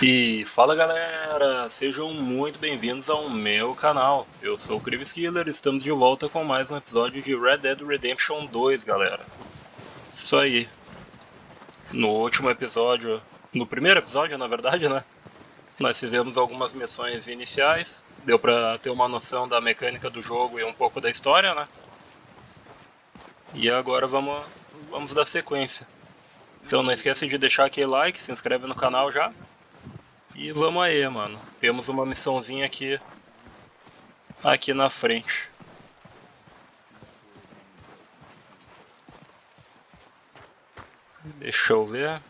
E fala galera, sejam muito bem-vindos ao meu canal. Eu sou o Crivis Killer e estamos de volta com mais um episódio de Red Dead Redemption 2, galera. Isso aí. No último episódio, no primeiro episódio na verdade, né? Nós fizemos algumas missões iniciais, deu pra ter uma noção da mecânica do jogo e um pouco da história, né? E agora vamos dar sequência. Então não esquece de deixar aquele like, se inscreve no canal já. E vamos aí, mano. Temos uma missãozinha aqui na frente. Deixa eu ver.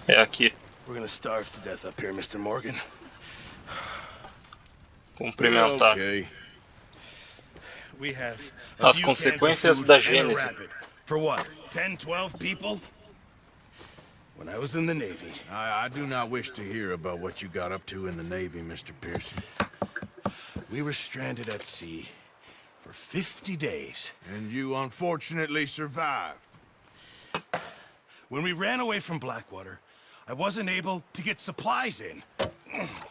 É aqui. We're gonna starve to death up here, Mr. Morgan. Cumprimentar. Okay. We have As consequências da Gênese. For what? 10, 12 people? When I was in the Navy. I do not wish to hear about what you got up to in the Navy, Mr. Pearson. We were stranded at sea for 50 days. And you unfortunately survived. When we ran away from Blackwater, I wasn't able to get supplies in.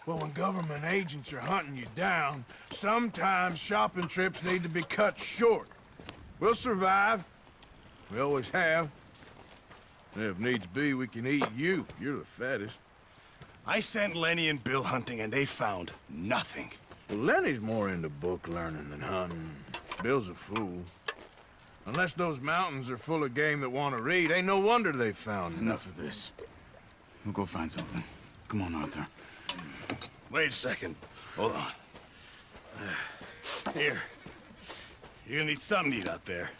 Well, when government agents are hunting you down, sometimes shopping trips need to be cut short. We'll survive. We always have. If needs be, we can eat you. You're the fattest. I sent Lenny and Bill hunting and they found nothing. Well, Lenny's more into book learning than hunting. Bill's a fool. Unless those mountains are full of game that want to read, ain't no wonder they found Enough of this. We'll go find something. Come on, Arthur. Wait a second. Hold on. Here. You're gonna need something to eat out there.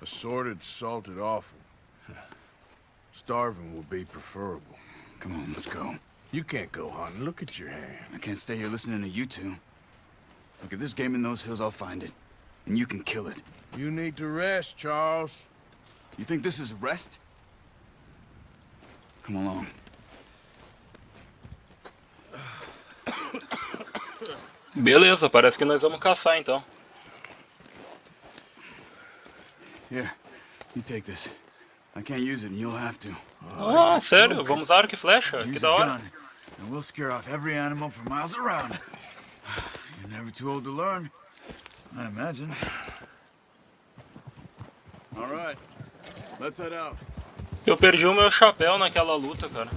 Assorted, salted offal. Starving will be preferable. Come on, let's go. You can't go hunting. Look at your hand. I can't stay here listening to you two. Look, if there's game in those hills, I'll find it. And you can kill it. You need to rest, Charles. You think this is rest? Come along. Beleza, parece que nós vamos caçar então. Here, you take this. I can't use it, and you'll have to. Ah, sério? Vamos usar arco e flecha? Que Use da a hora. gun, and we'll scare off every animal for miles around. You're never too old to learn, I imagine. All right, let's head out. Eu perdi o meu chapéu naquela luta, cara.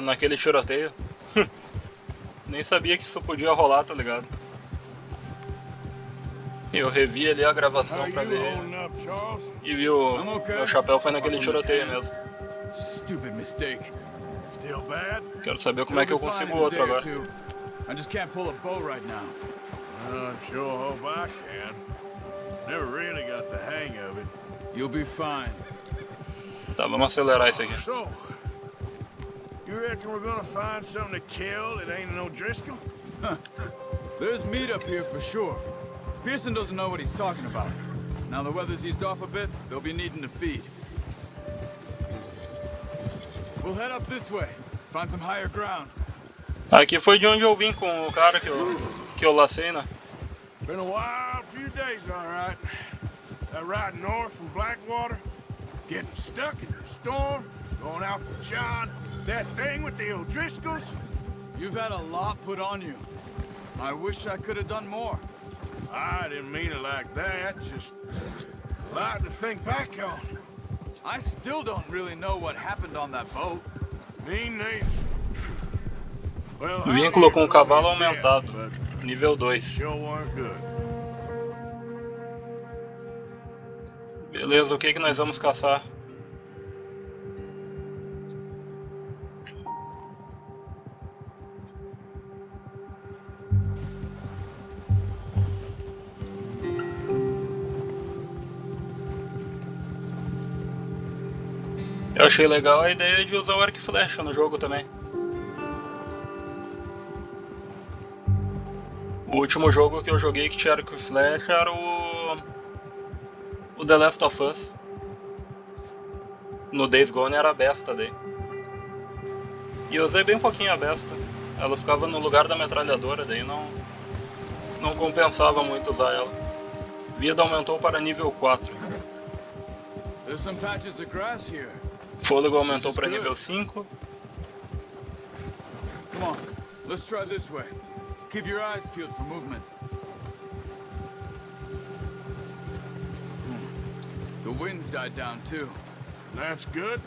Naquele tiroteio. Nem sabia que isso podia rolar, tá ligado? Eu revi ali a gravação pra ver. E vi meu chapéu foi naquele tiroteio mesmo. Stupid mistake. Still bad? Quero saber como é que eu consigo outro agora. I just can't pull a bow right now. I sure hope I can. Never really got the hang of it. You'll be fine. Tá, vamos acelerar isso aqui. So, you reckon we're gonna find something to kill that ain't no Driscoll? There's meat up here for sure. Pearson doesn't know what he's talking about. Now the weather's eased off a bit, they'll be needing to feed. We'll head up this way. Find some higher ground. Aqui foi de onde eu vim com o cara que eu lacei, né? Been a wild few days, all right. That ride north from Blackwater, getting stuck in the storm, going out for John, that thing with the O'Driscolls. You've had a lot put on you. I wish I could have done more. I didn't mean it like that, just a lot to think back on. I still don't really know what happened on that boat. Me neither. Well, Vínculo com o cavalo aumentado. Nível 2. Sure weren't good. Beleza, o que nós vamos caçar? Eu achei legal a ideia de usar o arco e flecha no jogo também. O último jogo que eu joguei que tinha arco e flecha era o The Last of Us. No Days Gone era a besta daí. E eu usei bem pouquinho a besta. Ela ficava no lugar da metralhadora, daí não compensava muito usar ela. Vida aumentou para nível 4. There's some patches of grass here. Fôlego aumentou para nível 5. Come on, let's try this way. Keep your eyes peeled for movement. The wind's died down too. That's good.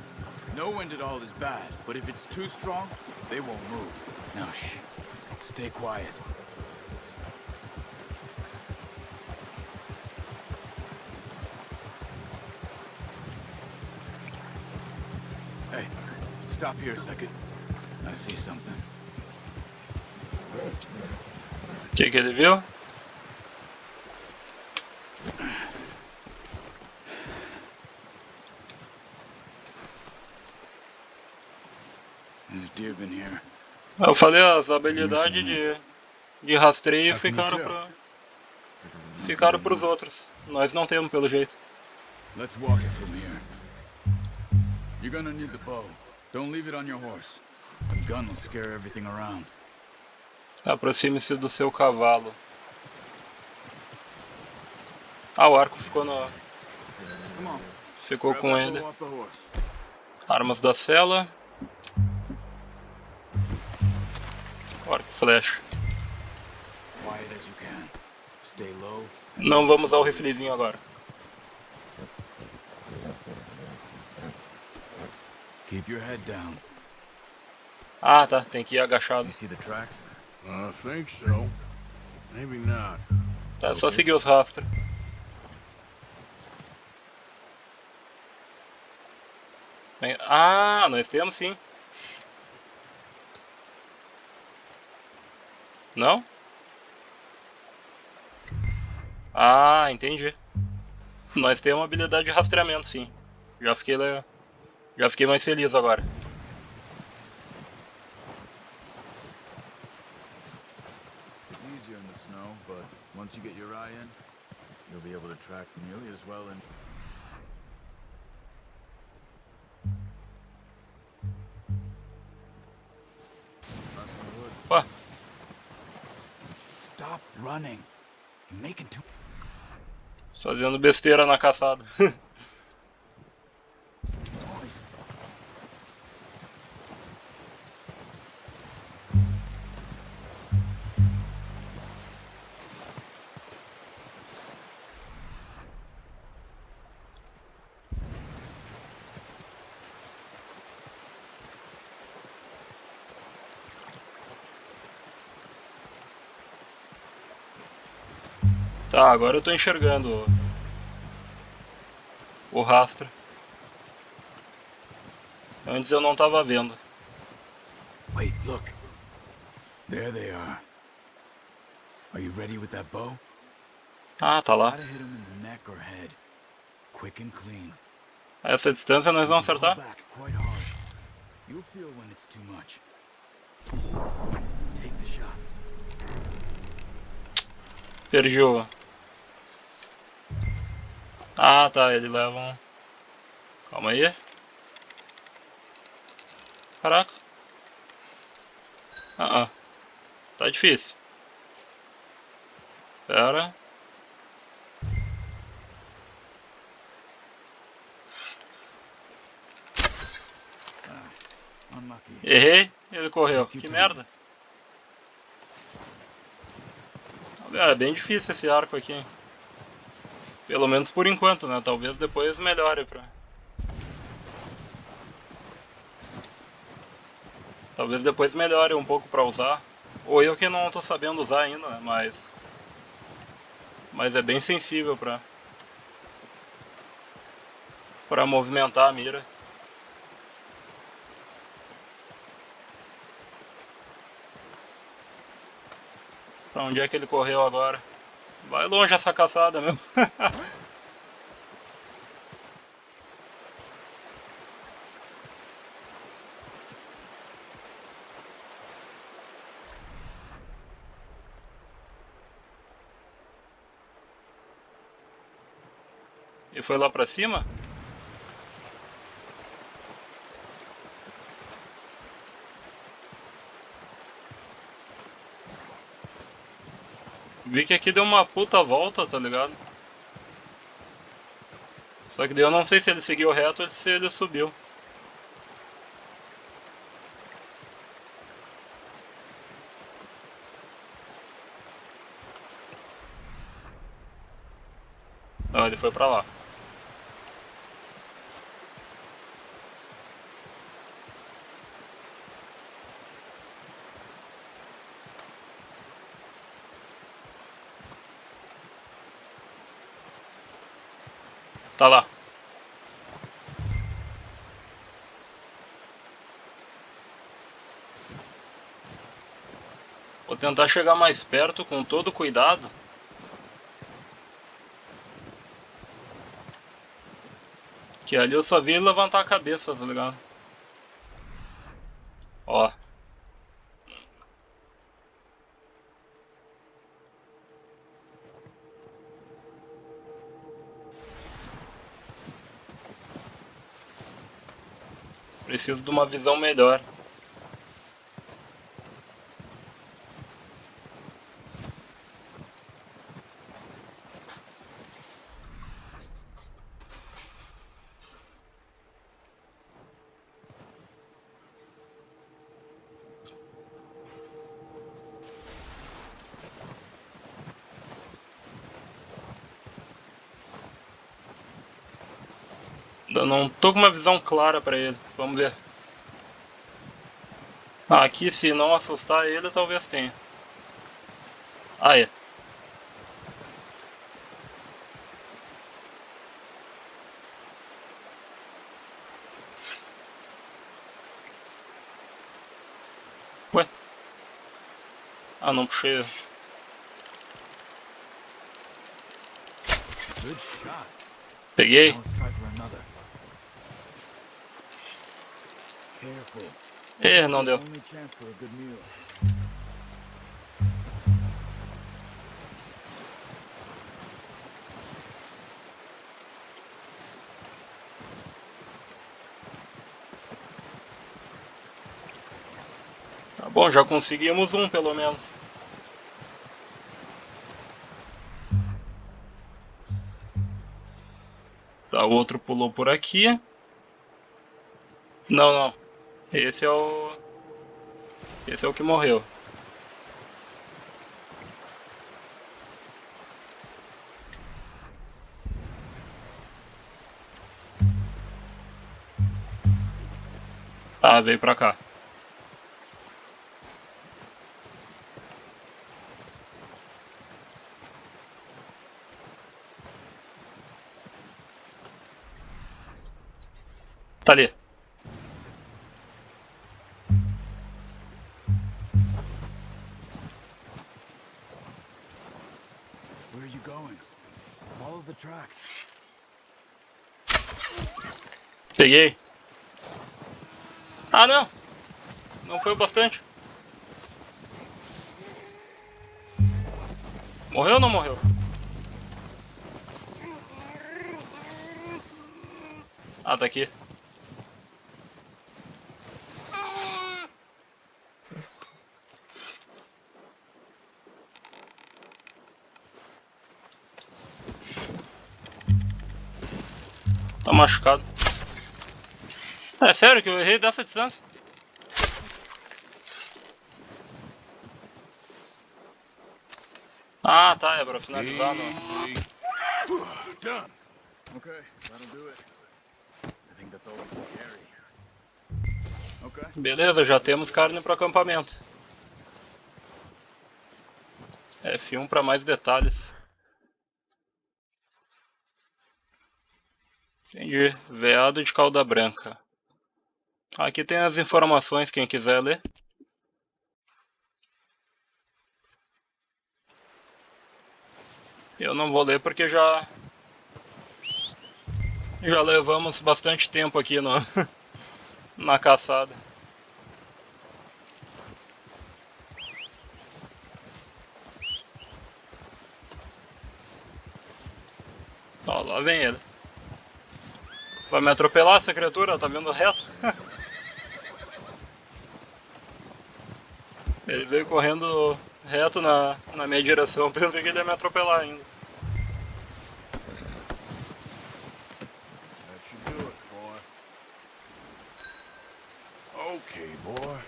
No wind at all is bad, but if it's too strong, they won't move. Now shh. Stay quiet. Hey, stop here a second. I see something. O que ele viu? There's deer been here. Eu falei, as habilidades de rastreio ficaram pros outros. Nós não temos, pelo jeito. Let's walk it from here. You're gonna need the bow. Don't leave it on your horse. A gun will scare everything around. Aproxime-se do seu cavalo. Ah, o arco ficou no... Come on. Ficou Grab com that ele. bow off the horse. Armas da cela. Arco e flecha. Quiet as you can. Stay low. Não vamos ao riflezinho agora. Keep your head down. Ah, tá. Tem que ir agachado. You see the tracks? I think so. Maybe not. Tá, é só seguir os rastros. Ah, nós temos sim. Não? Ah, entendi. Nós temos uma habilidade de rastreamento, sim. Já fiquei mais feliz agora. It's easier in the snow, but once you get your eye in, you'll be able to track nearly as well in... Opa, Stop running. You're making too... fazendo besteira na caçada. noise. Tá, agora eu tô enxergando o rastro. Antes eu não tava vendo. Wait, look. There they are. Are you ready with that bow? Ah, tá lá. Try to hit him in the neck or head. Quick and clean. A essa distância nós vamos You can acertar? pull back quite hard. You'll feel when it's too much. Take the shot. Perdi o... Ah, tá, ele leva um... Calma aí. Caraca. Tá difícil. Pera. Unlucky. Errei, ele correu. Que merda. É bem difícil esse arco aqui, hein? Pelo menos por enquanto, né? Talvez depois melhore pra... Talvez depois melhore um pouco pra usar. Ou eu que não tô sabendo usar ainda, né? Mas é bem sensível pra movimentar a mira. Pra onde é que ele correu agora? Vai longe essa caçada mesmo. E foi lá pra cima? Vi que aqui deu uma puta volta, tá ligado? Só que daí eu não sei se ele seguiu reto ou se ele subiu. Não, ele foi pra lá. Tá lá. Vou tentar chegar mais perto com todo cuidado. Que ali eu só vi ele levantar a cabeça, tá ligado? Ó. Preciso de uma visão melhor. Ainda não tô com uma visão clara pra ele. Vamos ver. Ah, aqui se não assustar ele, talvez tenha. Ah, é. Ué? Ah, não puxei. Good shot. Peguei. Now let's try for another. Careful. Não deu. Only chance for a good meal. Tá bom, já conseguimos um pelo menos. Tá, o outro pulou por aqui. Não, não. Esse é o... Esse é o que morreu. Tá, veio pra cá. Tá ali. Where are you going? Follow the tracks. Peguei. Ah, não. Não foi o bastante. Morreu ou não morreu? Ah, tá aqui. Tá machucado. É sério que eu errei dessa distância? Ah, tá, é pra finalizar no... Done. Okay, that'll do it. I think that's all we can carry. Okay. Beleza, já temos carne pro acampamento. F1 para mais detalhes. Entendi. Veado de cauda branca. Aqui tem as informações, quem quiser ler. Eu não vou ler porque já levamos bastante tempo aqui no, na caçada. Ó, lá vem ele. Vai me atropelar essa criatura? Tá vindo reto? Ele veio correndo reto na minha direção. Pensei que ele ia me atropelar ainda. That should do it, boy. Okay, boy.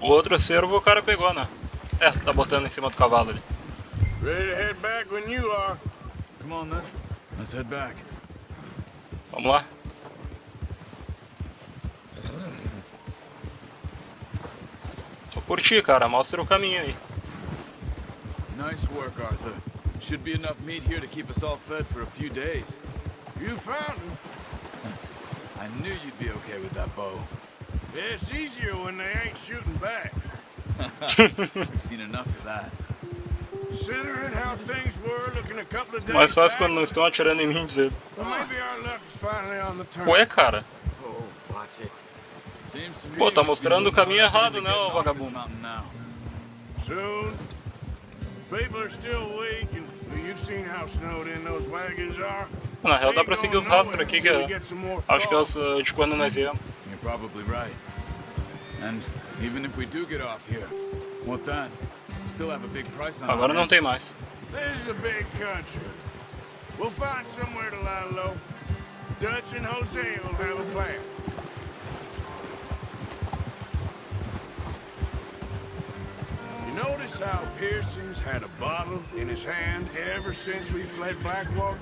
O outro cervo o cara pegou, né? É, tá botando em cima do cavalo ali. Ready to head back when you are. Come on then. Let's head back. Vamos lá. Tô por ti, cara. Mostra o caminho aí. Nice work, Arthur. Should be enough meat here to keep us all fed for a few days. You found him. I knew you'd be okay with that bow. It's easier when they ain't shooting back. We've seen enough of that. Considering how things were looking a couple of days Mais fácil back, quando não estão atirando em mim, dizer. well, maybe our luck is finally on the turn. Ué, cara. Oh, watch it. Seems to me Pô, tá we mostrando o should caminho be errado, né, getting ô off this vagabundo? mountain now. Soon. People are still weak, and you've seen how snowed in those wagons are. Na real dá pra seguir os rastros aqui, que é... acho que é os de quando nós viemos. You're probably right. And even if we do get off here, what then? Still have a big price on Agora our não heads. tem mais. This is a big country. We'll find somewhere to lie low. Dutch and Jose will have a plan. You notice how Pearson's had a bottle in his hand ever since we fled Blackwater?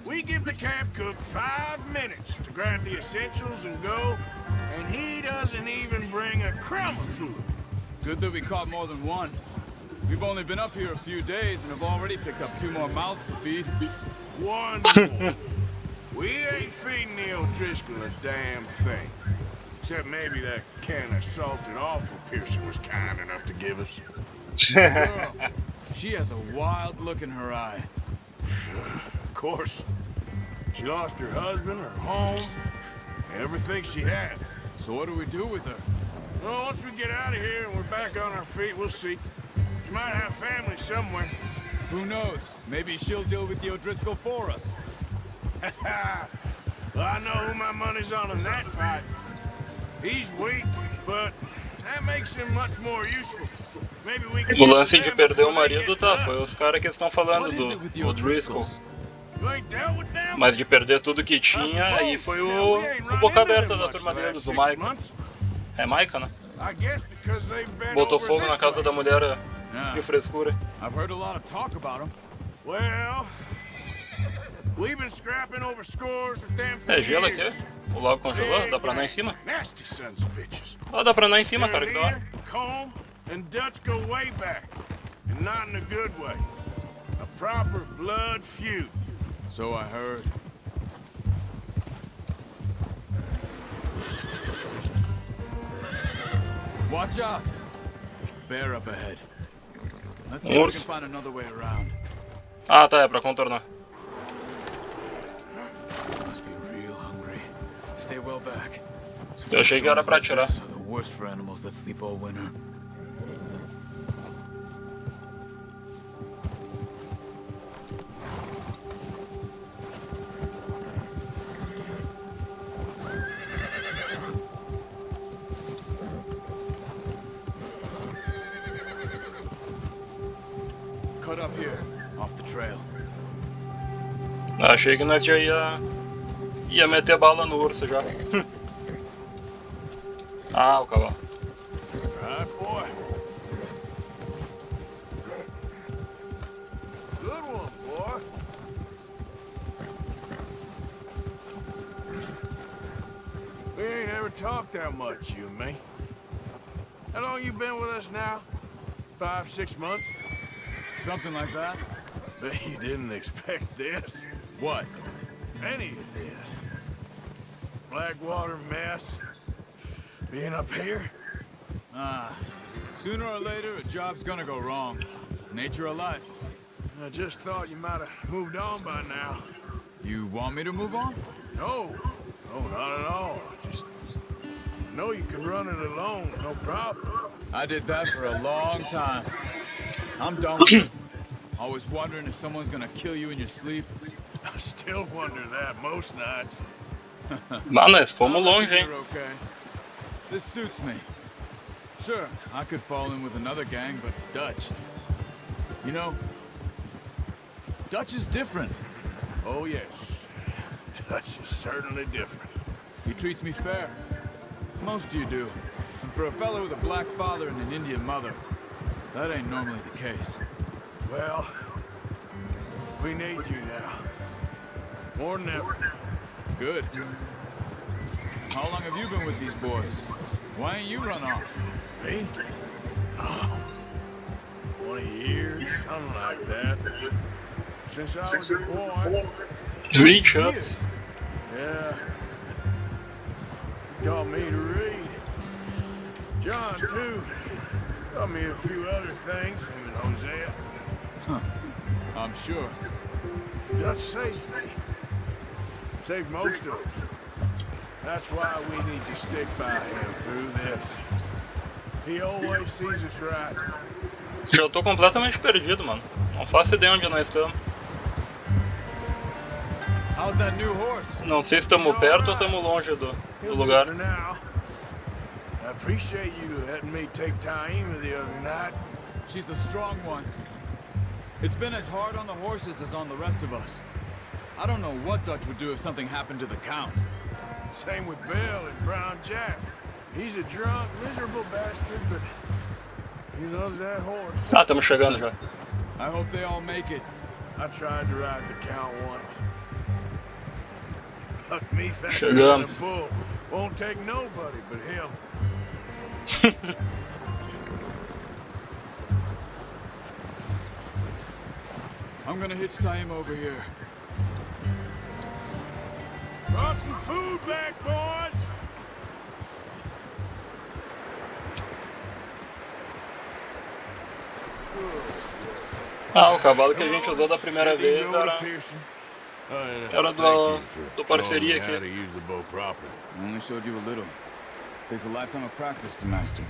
We give the camp cook 5 minutes to grab the essentials and go, and he doesn't even bring a crumb of food. Good that we caught more than one. We've only been up here a few days and have already picked up 2 more mouths to feed. One more. We ain't feeding the O'Driscoll a damn thing. Except maybe that can of salted offal Pearson was kind enough to give us. Girl, she has a wild look in her eye. Of course. She lost her husband, her home, everything she had. So what do we do with her? Well, once we get out of here and we're back on our feet, we'll see. She might have family somewhere. Who knows? Maybe she'll deal with the O'Driscoll for us. Well, I know who my money's on in that fight. He's weak, but that makes him much more useful. Maybe we can O get lance to de them perder o before they marido get tá, to foi us. os caras que estão falando What is it with the do O'Driscoll. O'Driscolls? You ain't dealt with them? Mas de perder tudo que tinha, aí foi o boca aberta da turma deles, o Maica. É Maica, né? I guess because they've been Botou over fogo na this casa way. da mulher Yeah. de frescura. I've heard a lot of talk about him. Well, we've been scrapping over scores with them for É gelo aqui? years. O lago congelou? Dá pra andar em cima? Nasty sons of bitches. Ah, dá pra andar em cima, Their cara, que da hora. leader, Combe, and Dutch go way back, and not in a good way. A proper blood feud. So I heard. Watch out! Bear up ahead. Let's see if we Urso. can find another way around. Ah, tá, é pra contornar. Must be real hungry. Stay well back. Eu achei que era pra Storms like atirar. this are the worst for animals that sleep all winter. Cut up here, off the trail. Achei que nós já ia meter bala no urso já. Ah, o cavalo. Right, boy. Good one, boy. We ain't ever talked that much, you and me. How long you been with us now? 5, 6 months? Something like that? Bet you didn't expect this. What? Any of this. Blackwater mess. Being up here? Ah, sooner or later a job's gonna go wrong. Nature of life. I just thought you might have moved on by now. You want me to move on? No, not at all. Just know you can run it alone, no problem. I did that for a long time. I'm done with it. Always wondering if someone's gonna kill you in your sleep. I still wonder that most nights. Mas nós fomos longe, hein? You're okay. This suits me. Sure, I could fall in with another gang, but Dutch. You know, Dutch is different. Oh, yes. Dutch is certainly different. He treats me fair. Most of you do. for a fellow with a black father and an Indian mother, that ain't normally the case. Well, we need you now. More than ever. Good. How long have you been with these boys? Why ain't you run off? Me? Oh, 20 years, something like that. Since I was a boy. Juntos. Yeah. He taught me to read. John, too. Taught me a few other things, him and Hosea. Huh. I'm sure. Dutch saved me. Saved most of us. That's why we need to stick by him through this. He always sees us right. Já tô completamente perdido, mano. Não faço ideia onde nós estamos. How's that new horse? Não sei se estamos perto ou estamos longe do lugar. For now. I appreciate you letting me take Taima the other night. She's a strong one. It's been as hard on the horses as on the rest of us. I don't know what Dutch would do if something happened to the Count. Same with Bill and Brown Jack. He's a drunk, miserable bastard, but he loves that horse. Ah, estamos chegando já. I hope they all make it. I tried to ride the Count once. Fuck me faster than a Chegamos. bull. Won't take nobody but him. I'm gonna hitch Taima over here. Brought some food back, boys. Ah, o cavalo que a gente usou da primeira vez era do parceria aqui. I only showed you a little. Takes a lifetime of practice to master.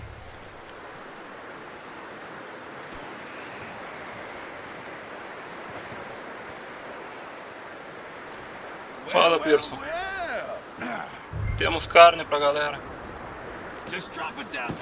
Fala, Pearson. Temos carne pra galera. Just drop it down.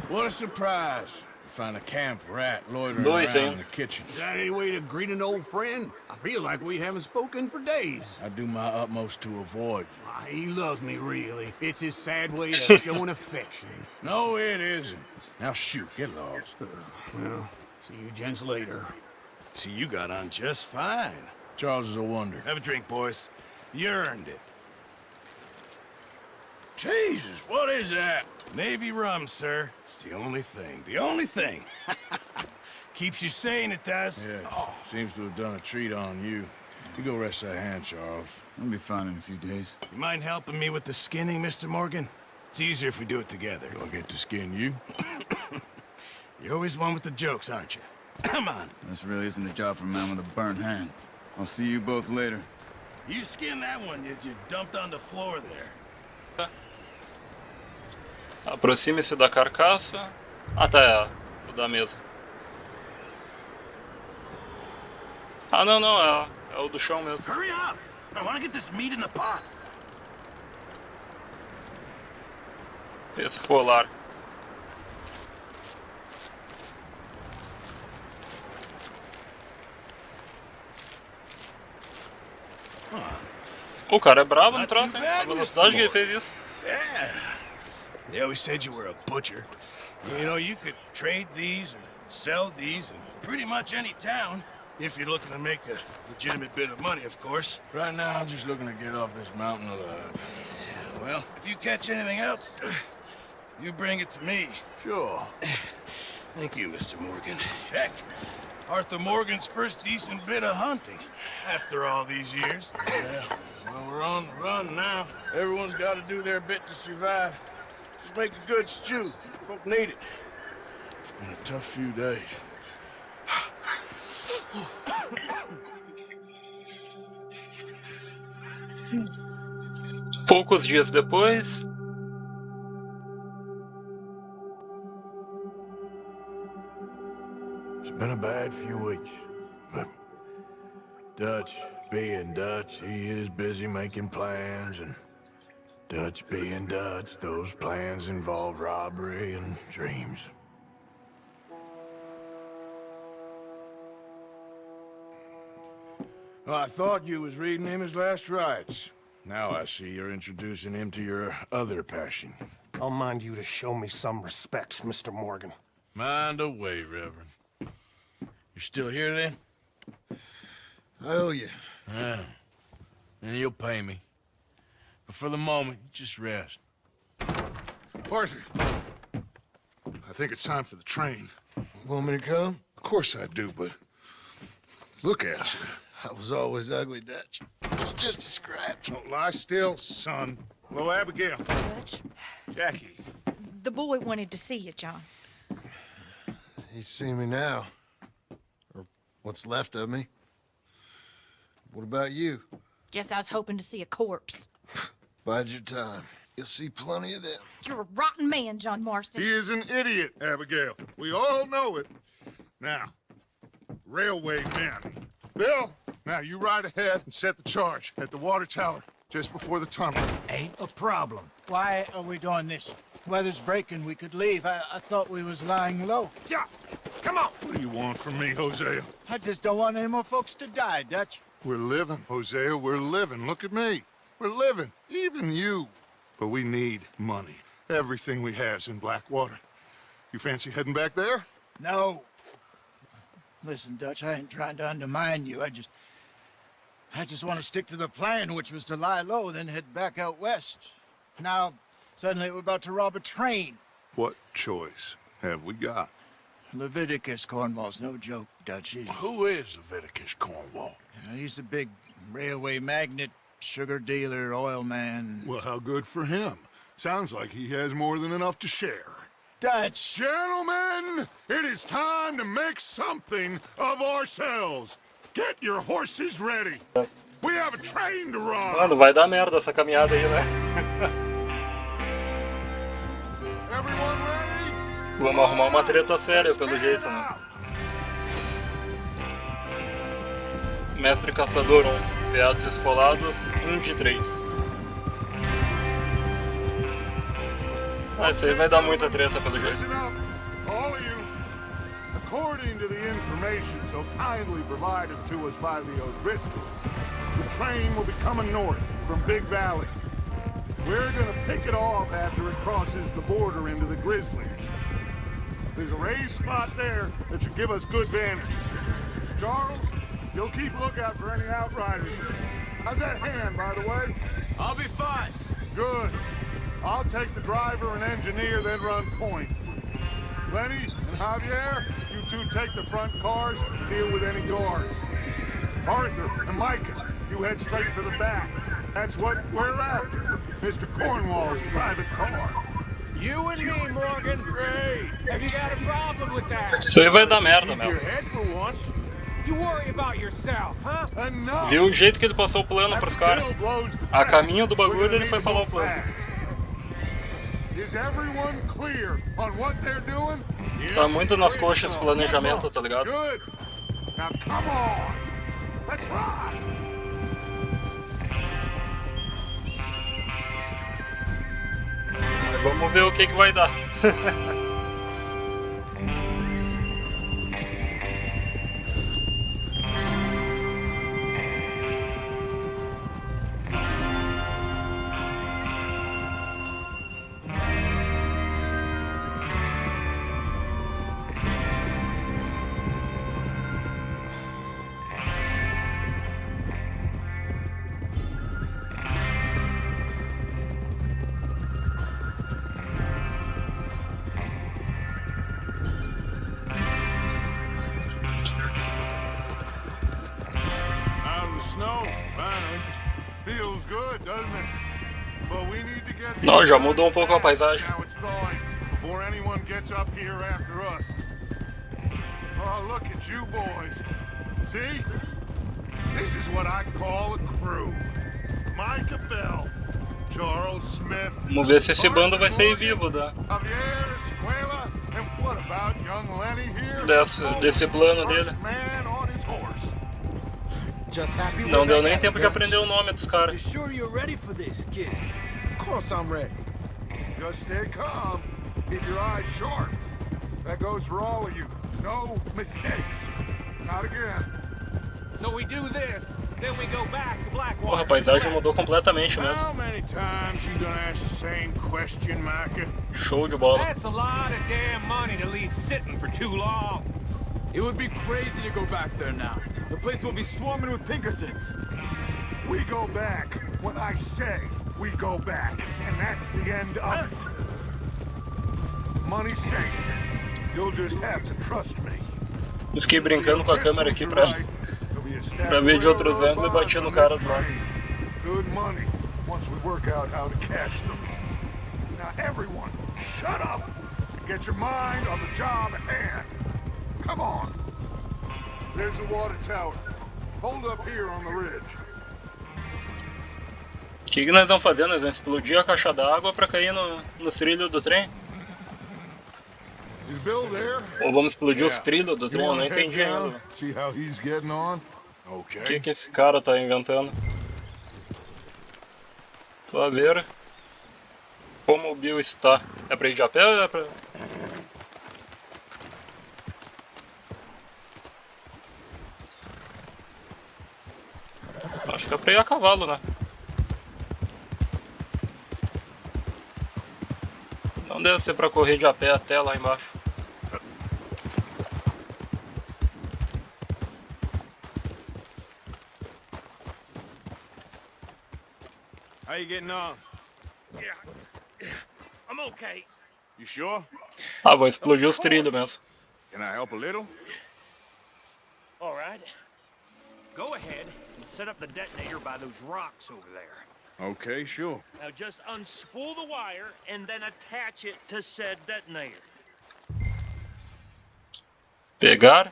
What a surprise. Find a camp rat loitering Dois, around hein? in the kitchen. Is that any way to greet an old friend? I feel like we haven't spoken for days. I do my utmost to avoid you. Ah, he loves me, really. It's his sad way of showing affection. No, it isn't. Now shoot, get lost. Well, see you gents later. See, you got on just fine. Charles is a wonder. Have a drink, boys. You earned it. Jesus, what is that? Navy rum, sir. It's the only thing. The only thing. Keeps you sane, it does. Yeah, seems to have done a treat on you. You go rest that hand, Charles. I'll be fine in a few days. You mind helping me with the skinning, Mr. Morgan? It's easier if we do it together. Do I get to skin you? You're always one with the jokes, aren't you? Come on. This really isn't a job for a man with a burnt hand. I'll see you both later. You skinned that one you dumped on the floor there. Aproxime-se da carcaça. Ah, tá, é o da mesa. Ah, não, não, é o do chão mesmo. Hurry up! I want to get this meat in the pot. Esse folar. O cara é bravo no troço, hein? A velocidade que ele fez isso. Yeah. They always said you were a butcher. You know, you could trade these and sell these in pretty much any town. If you're looking to make a legitimate bit of money, of course. Right now, I'm just looking to get off this mountain alive. Well, if you catch anything else, you bring it to me. Sure. Thank you, Mr. Morgan. Heck, Arthur Morgan's first decent bit of hunting after all these years. Yeah. Well, we're on the run now. Everyone's got to do their bit to survive. Just make a good stew. Folk need it. It's been a tough few days. Poucos dias depois. It's been a bad few weeks, but Dutch being Dutch, he is busy making plans, and Dutch being Dutch, those plans involve robbery and dreams. Well, I thought you was reading him his last rites. Now I see you're introducing him to your other passion, I'll mind you to show me some respect, Mr. Morgan. Mind away, Reverend. You still here then? I owe you. Yeah. And you'll pay me. But for the moment, just rest. Arthur, I think it's time for the train. Want me to come? Of course I do, but look at you. I was always ugly, Dutch. It's just a scratch. Don't lie still, son. Hello, Abigail. Dutch, Jackie. the boy wanted to see you, John. He's seen me now. Or what's left of me. What about you? Guess I was hoping to see a corpse. Bide your time. You'll see plenty of them. You're a rotten man, John Marston. He is an idiot, Abigail. We all know it. Now, railway men. Bill, now you ride ahead and set the charge at the water tower just before the tunnel. Ain't a problem. Why are we doing this? Weather's breaking. We could leave. I thought we was lying low. Yeah, come on. What do you want from me, Hosea? I just don't want any more folks to die, Dutch. We're living, Hosea. We're living. Look at me. We're living. Even you. But we need money. Everything we has in Blackwater. You fancy heading back there? No. Listen, Dutch, I ain't trying to undermine you. I just want to stick to the plan, which was to lie low, then head back out west. Now, suddenly we're about to rob a train. What choice have we got? Leviticus Cornwall's no joke, Dutch. Who is Leviticus Cornwall? He's a big railway magnate, sugar dealer, oil man. Well, how good for him. Sounds like he has more than enough to share. Dutch! Gentlemen, it is time to make something of ourselves. Get your horses ready. We have a train to run. Mano, vai dar merda essa caminhada aí, né? Everyone ready? Vamos arrumar uma treta séria, pelo jeito, né? Mestre Caçador 1, Veados Esfolados, 1 de 3. Ah, isso aí vai dar muita treta, pelo jeito. Listen up, all of you. According to the information so kindly provided to us by the O'Driscolls, the train will be coming north from Big Valley. We're gonna pick it off after it crosses the border into the Grizzlies. There's a raised spot there that should give us good vantage. Charles, you'll keep lookout for any outriders. How's that hand, by the way? I'll be fine. Good. I'll take the driver and engineer, then run point. Lenny and Javier, you two take the front cars and deal with any guards. Arthur and Micah, you head straight for the back. That's what we're after. Mr. Cornwall's private car. You and me, Morgan. Great. Have you got a problem with that? Isso aí vai dar merda, Keep meu. your head for once. You worry about yourself, huh? Enough. Viu o jeito que ele passou o plano pros caras? Bill blows the A tracks. caminho do bagulho, We're gonna ele foi need to falar o go plano. fast. Is everyone clear on what they're doing? Tá muito nas coxas esse planejamento, tá ligado? Good. Now come on. Let's ride. Mas vamos ver o que vai dar. Out of the snow, finally. Feels good, doesn't it? But we need to get Não, já mudou um pouco a paisagem. Now it's thawing before anyone gets up here after us. Oh, look at you boys. See? This is what I call a crew. Micah Bell, Charles Smith. Vamos ver se esse bando vai sair vivo Javier, Escuela, and what about young Lenny here? desse plano dele. First man on his horse. Just happy Não deu nem tempo de aprender o nome dos caras. Sure you're ready for this, kid? Of course I'm ready. Just stay calm. Keep your eyes sharp. That goes for all of you. No mistakes. Not again. Porra, a paisagem mudou completamente mesmo. How many times you gonna ask the same question, Micah? Show de bola. That's a lot of damn money to leave sitting for too long. It would be crazy to go back there now. The place will be swarming with Pinkertons. We go back when I say we go back, and that's the end of it. Money's safe. You'll just have to trust me. Eu fiquei brincando com a câmera aqui pra ver de outros ângulos e bati no cara do lado. Good money once we work out how to cash them. Now everyone, shut up and get your mind on the job at hand. Come on. There's the water tower. Hold up here on the ridge. O que nós vamos fazer? Nós vamos explodir a caixa d'água pra cair no trilho do trem? Is Bill there? Ou vamos explodir os trilhos do trem? Eu não entendi ainda. See how he's getting on? O que esse cara tá inventando? Só ver como o Bill está. É pra ir de a pé ou é pra... Acho que é pra ir a cavalo, né? Não deve ser pra correr de a pé até lá embaixo. How you getting on? Yeah, I'm okay. You sure? Ah, vou explodir os trilhos mesmo. Can I help a little? All right. Go ahead and set up the detonator by those rocks over there. Okay, sure. Now just unspool the wire and then attach it to said detonator. Pegar.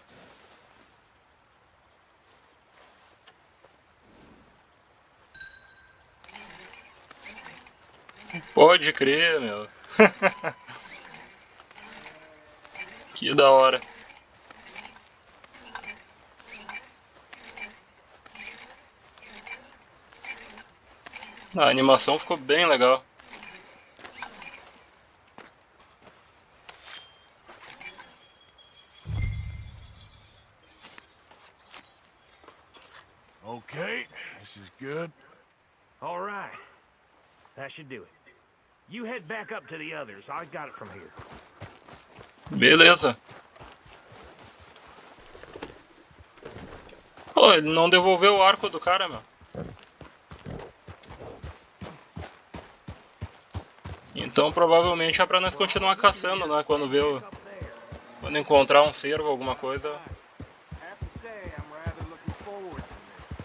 Pode crer, meu. Que da hora. A animação ficou bem legal. Okay, this is good. All right. That should do it. You head back up to the others. I got it from here. Beleza. Pô, ele não devolveu o arco do cara, meu. Então provavelmente é pra nós continuar caçando, né? Quando encontrar um cervo, alguma coisa.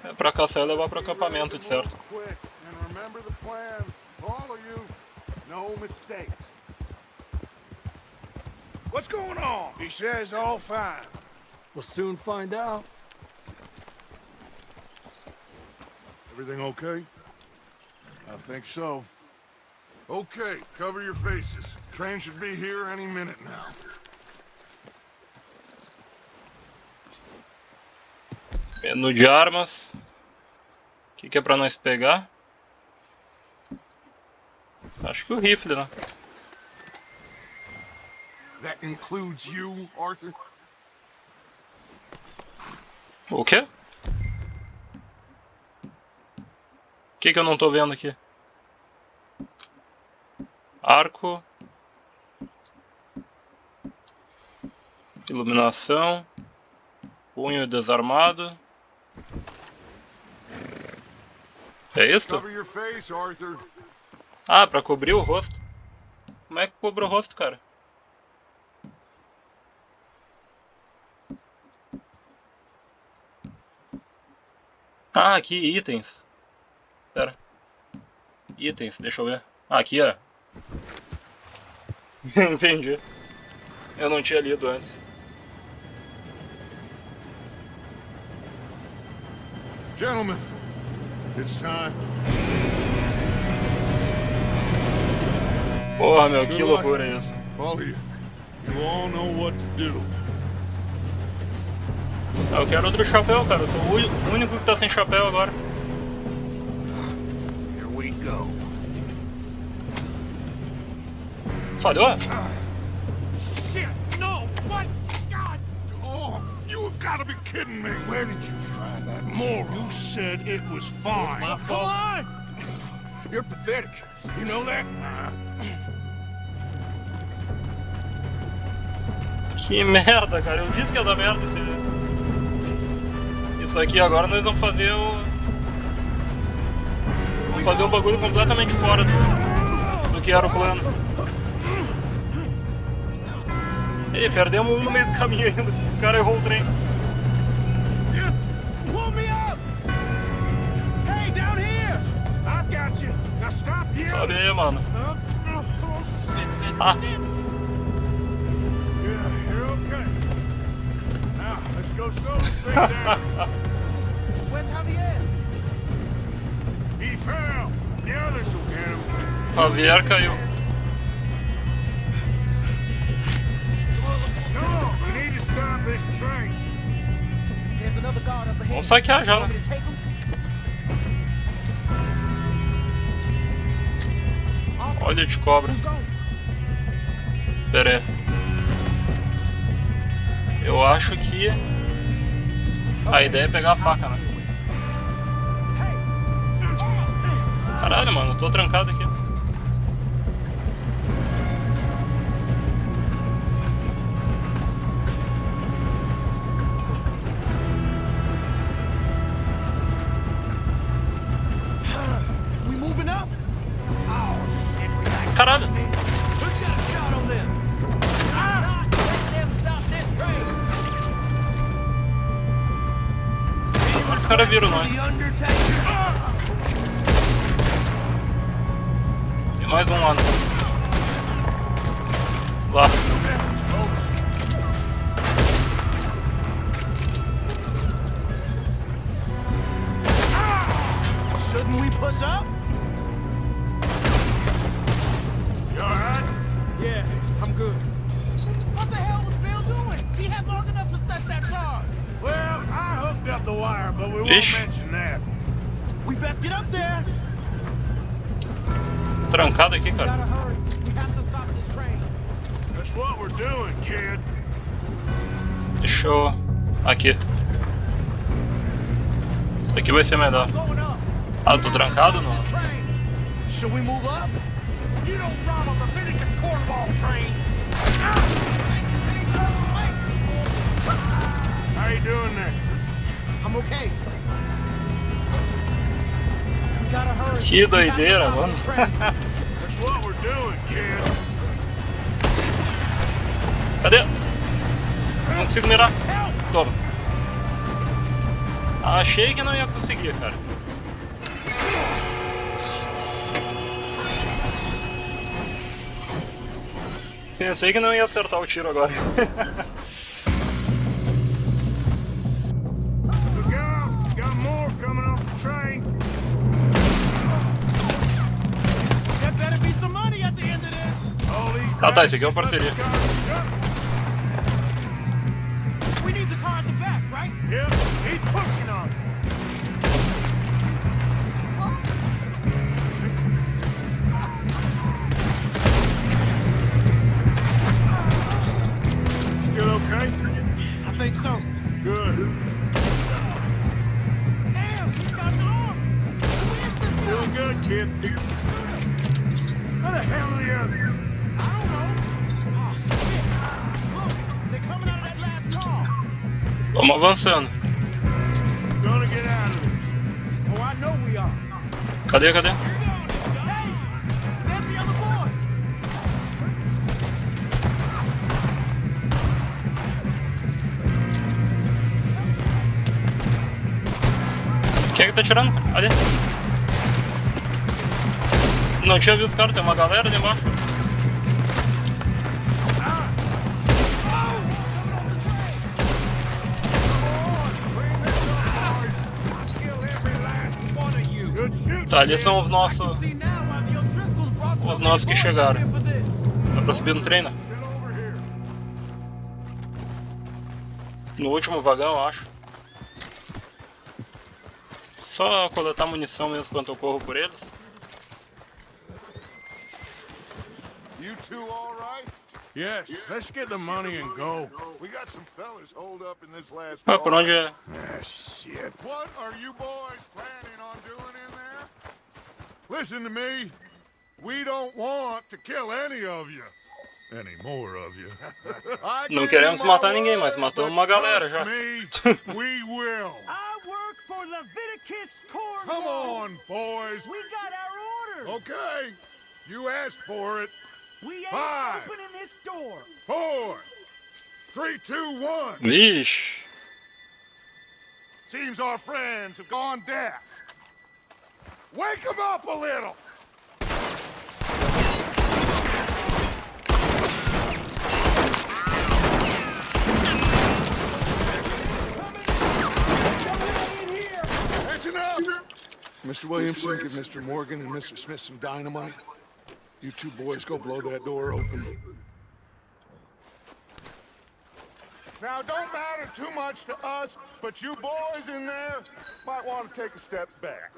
É pra caçar e levar pro acampamento, de certo. What's going on? He says all fine. We'll soon find out. Everything okay? I think so. Okay, cover your faces. Train should be here any minute now. Menu de armas. O que é pra nós pegar? Acho que o rifle, né? That includes you, Arthur? O quê? O que eu não tô vendo aqui? Arco. Iluminação. Punho desarmado. É isto? Cover your face, Arthur. Ah, pra cobrir o rosto. Como é que cobre o rosto, cara? Ah, aqui, itens. Pera. Itens, deixa eu ver. Ah, aqui, ó. Entendi. Eu não tinha lido antes. Gentlemen, it's time. Porra, meu, que loucura é isso. All of you. You all know what to do. Eu quero outro chapéu, cara. Eu sou o único que tá sem chapéu agora. Here we go. Falhou? Shit, no! What? God! Oh, you've got gotta be kidding me. Where did you find that moron? You said it was fine. My fault. Come on! You're pathetic. You know that? Que merda, cara. Eu disse que ia dar merda isso aqui. Agora nós vamos fazer o... Vamos fazer um bagulho completamente fora do que era o plano. Ei, perdemos um no meio do caminho ainda. O cara errou o trem. Pull me up! Hey, down here! I've got you. Now stop here. Sobe aí, mano. Ah. Yeah, you're okay. Now, let's go slow and straight down. Where's Javier? He fell. The others will get him. Javier caiu. Vamos saquear já, né? Olha de cobra. Pera aí. Eu acho que a ideia é pegar a faca, né? Caralho, mano, eu tô trancado aqui. Caralho! Os caras viram nós. Tem mais um lá. Lá. Shouldn't we push up? You alright? Yeah, I'm good. What the hell was Bill doing? He had long enough to set that charge. Well, I hooked up the wire, but we won't mention that. We best get up there. Trancado aqui, cara. Gotta hurry. We have to stop this train. That's what we're doing, kid. Deixa eu... Aqui. Isso aqui vai ser melhor. Ah, eu tô trancado não? Should we move up? You don't rob a Leviticus cornball train. How you doing there? I'm okay. We gotta hurry. Que doideira, mano. That's what we're doing, kid. Cadê? Não consigo mirar. Toma. Achei que não ia conseguir, cara. Pensei que não ia acertar o tiro agora. Tá, esse aqui é uma parceria. Still okay? I think so. Good. Damn, he's got an arm. Doing good, kid. Where the hell are the others? I don't know. Oh, shit. Look, they're coming out of that last car. Vamos avançando. Gonna get out of this. Oh, I know we are. Cadê, cadê? Hey, there's the other boys. Quem é que tá tirando? Ali. Não tinha visto os caras, tem uma galera ali embaixo. Tá, ali são os nossos. Os nossos que chegaram. Dá pra subir no trem, né? No último vagão, eu acho. Só coletar munição mesmo enquanto eu corro por eles. You two all right? Yes, let's get the money and go. We got some fellas holed up in this last Ah, por car. onde é? Ah, shit. What are you boys planning on doing in there? Listen to me. We don't want to kill any of you. Any more of you. Não queremos matar ninguém, mas matamos uma galera já. We will. I work for Leviticus Corps. Come on, boys. We got our orders. Okay. You asked for it. We ain't 5, opening this door. 4, 3, 2, 1. Vixe. Seems our friends have gone deaf. Wake them up a little. Listen up. Mr. Williamson, give Mr. Morgan and Mr. Smith some dynamite. You two boys go blow that door open. Now, don't matter too much to us, but you boys in there might want to take a step back.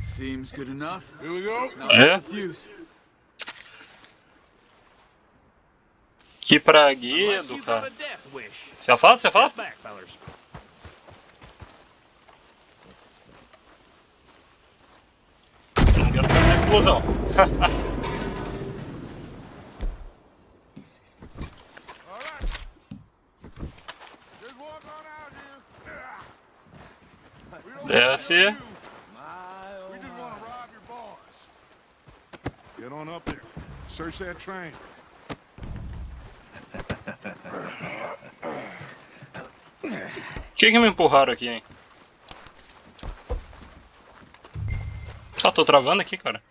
Seems good enough. Here we go. É? Fuse. Que praguedo, You got cara. a death wish. Se afasta, se afasta. Back, fellas. Não quero fazer explosão. Desce. Get on up there. Search that train. Que me empurraram aqui, hein? Ah, tô travando aqui, cara.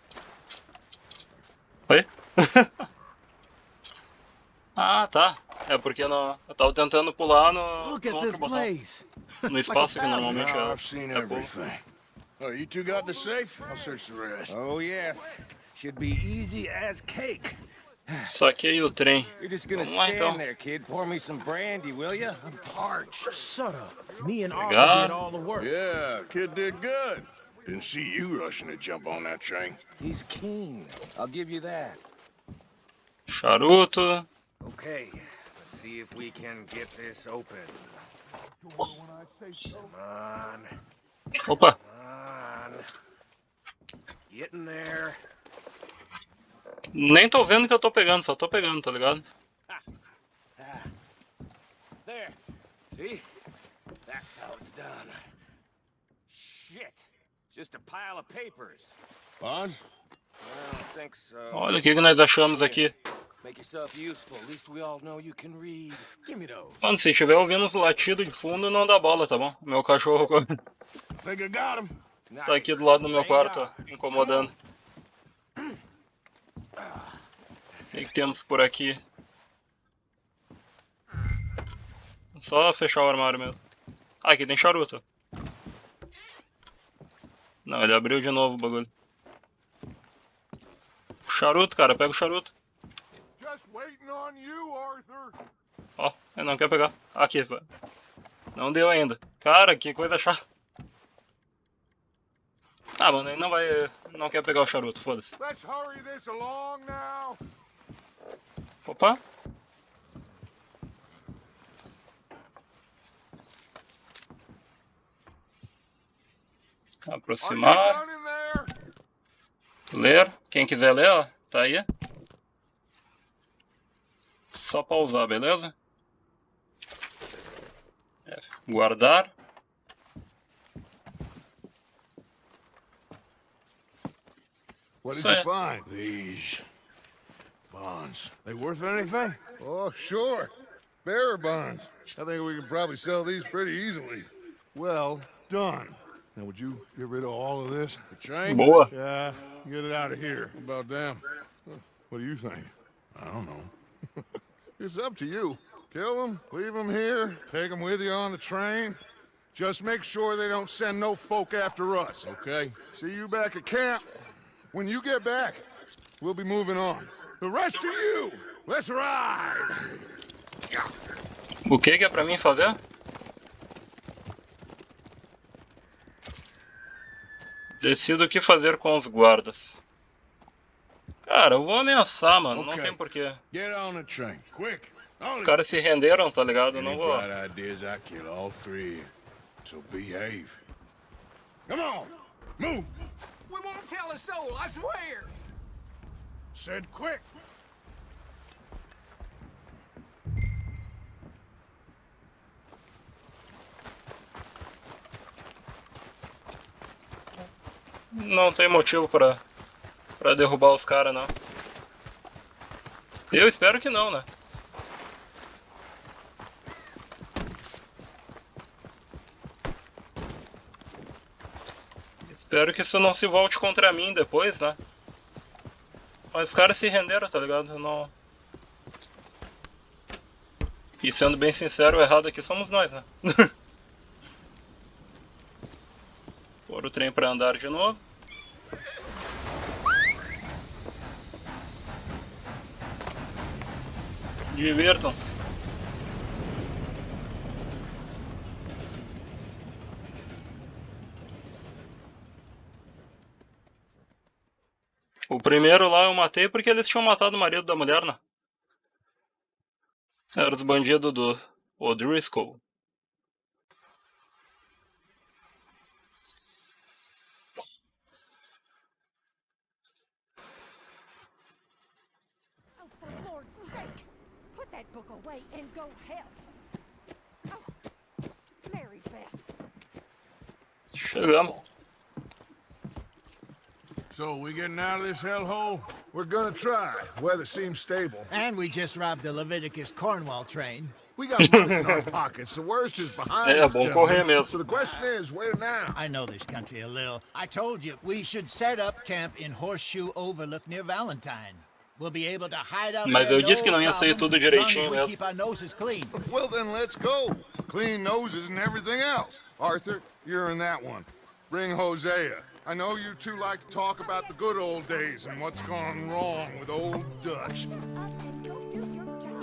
Oi? Ah, tá. É porque eu tava tentando pular no outro botão. No espaço que normalmente Now I've seen é pulo. everything. Oh, you two got the safe? I'll search the rest. Oh, yes. Should be easy as cake. Saquei o trem. You're just gonna Vamos lá, stand então. there, kid. Pour me some brandy, will ya? I'm parched. Shut up. Me and Arthur Arthur did did all the work. Yeah, kid did good. Didn't see you rushing to jump on that train. He's keen. I'll give you that. Charuto. Okay, let's see if we can get this open. Come on. Opa. Come on. Get in there. Nem tô vendo que eu tô pegando, só tô pegando, tá ligado? There. See? That's how it's done. Shit. Just a pile of papers. Bonds? I don't think so. Olha o que nós achamos aqui. Make yourself useful. At least we all know you can read. Give me those. Mano, se estiver ouvindo os latidos de fundo, não dá bola, tá bom? Meu cachorro Think I got him. tá aqui do lado do meu quarto, ó, incomodando. O que temos por aqui? Só fechar o armário mesmo. Ah, aqui tem charuto. Não, ele abriu de novo o bagulho. Charuto, cara, pega o charuto. Just waiting on you, Arthur. Ó, ele não quer pegar. Aqui, velho. Não deu ainda. Cara, que coisa chata. Ah, mano, ele não quer pegar o charuto, foda-se. Let's hurry this along now. Opa. Aproximar. Down in there. Ler. Quem quiser ler, ó, tá aí. Só pausar, beleza? Guardar. What did So- you find? These bonds. They worth anything? Oh, sure. Bearer bonds. I think we can probably sell these pretty easily. Well done. Now, would you get rid of all of this? The train? Boa. Yeah, get it out of here. What about them? What do you think? I don't know. It's up to you. Kill them, leave them here, take them with you on the train. Just make sure they don't send no folk after us. Okay. See you back at camp. When you get back, we'll be moving on. The rest of you, let's ride! O que é pra mim fazer? Decido o que fazer com os guardas. Cara, eu vou ameaçar, mano. Não tem porquê. Get on the train, quick. Os caras se renderam, tá ligado? Eu Any não vou. bright ideas, I kill all three. So behave. Come on, move. We won't tell a soul, I swear! Said quick. Não tem motivo pra derrubar os caras, não. Eu espero que não, né? Espero que isso não se volte contra mim depois, né? Mas os caras se renderam, tá ligado? Eu não... E sendo bem sincero, o errado aqui somos nós, né? Pôr o trem pra andar de novo. Divirtam-se. O primeiro lá eu matei porque eles tinham matado o marido da mulher, né? Eram os bandidos do O'Driscoll. Oh, for Lord's sake! Put that book away and go help. Oh, Mary Beth. Chegamos. So, we getting out of this hellhole? We're gonna try. Weather seems stable. And we just robbed the Leviticus Cornwall train. We got money in our pockets. The worst is behind É us, bom gentlemen. correr mesmo. So the question is, where now? I know this country a little. I told you, we should set up camp in Horseshoe Overlook near Valentine. We'll be able to hide out Mas there, eu disse que no não ia sair problem, tudo as long as direitinho we mesmo. keep our noses clean. Well, then let's go. Clean noses and everything else. Arthur, you're in that one. Bring Hosea. I know you two like to talk about the good old days and what's gone wrong with old Dutch. Shut up and go do your job.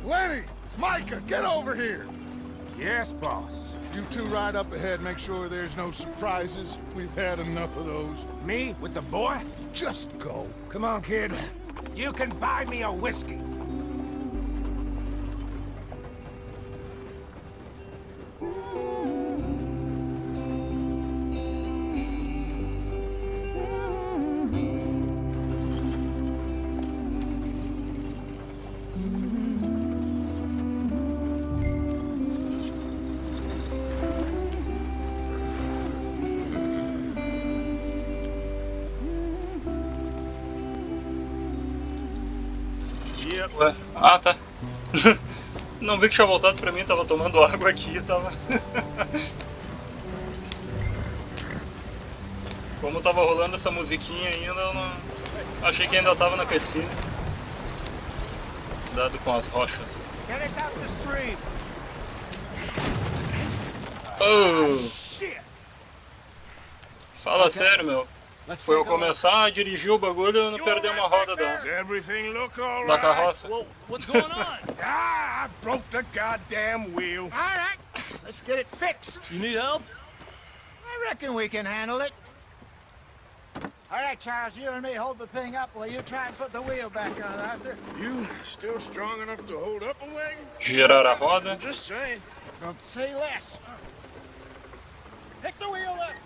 Lenny! Micah, get over here! Yes, boss. You two ride up ahead, make sure there's no surprises. We've had enough of those. Me with the boy? Just go. Come on, kid. You can buy me a whiskey. Ué? Ah, tá. Não vi que tinha voltado pra mim, tava tomando água aqui, tava... Como tava rolando essa musiquinha ainda, eu não... Achei que ainda tava na cutscene. Cuidado com as rochas. Get us out the stream. Oh! Fala sério, meu. Foi eu começar a dirigir o bagulho e não perder uma roda Does everything look all da right? carroça. What's going on? Ah, I broke the goddamn wheel. All right, let's get it fixed. You need help? I reckon we can handle it. All right, Charles, you and me hold the thing up while you try and put the wheel back on, Arthur. You still strong enough to hold up a wagon? Girar a roda. Just saying. Don't say less. Pick the wheel up.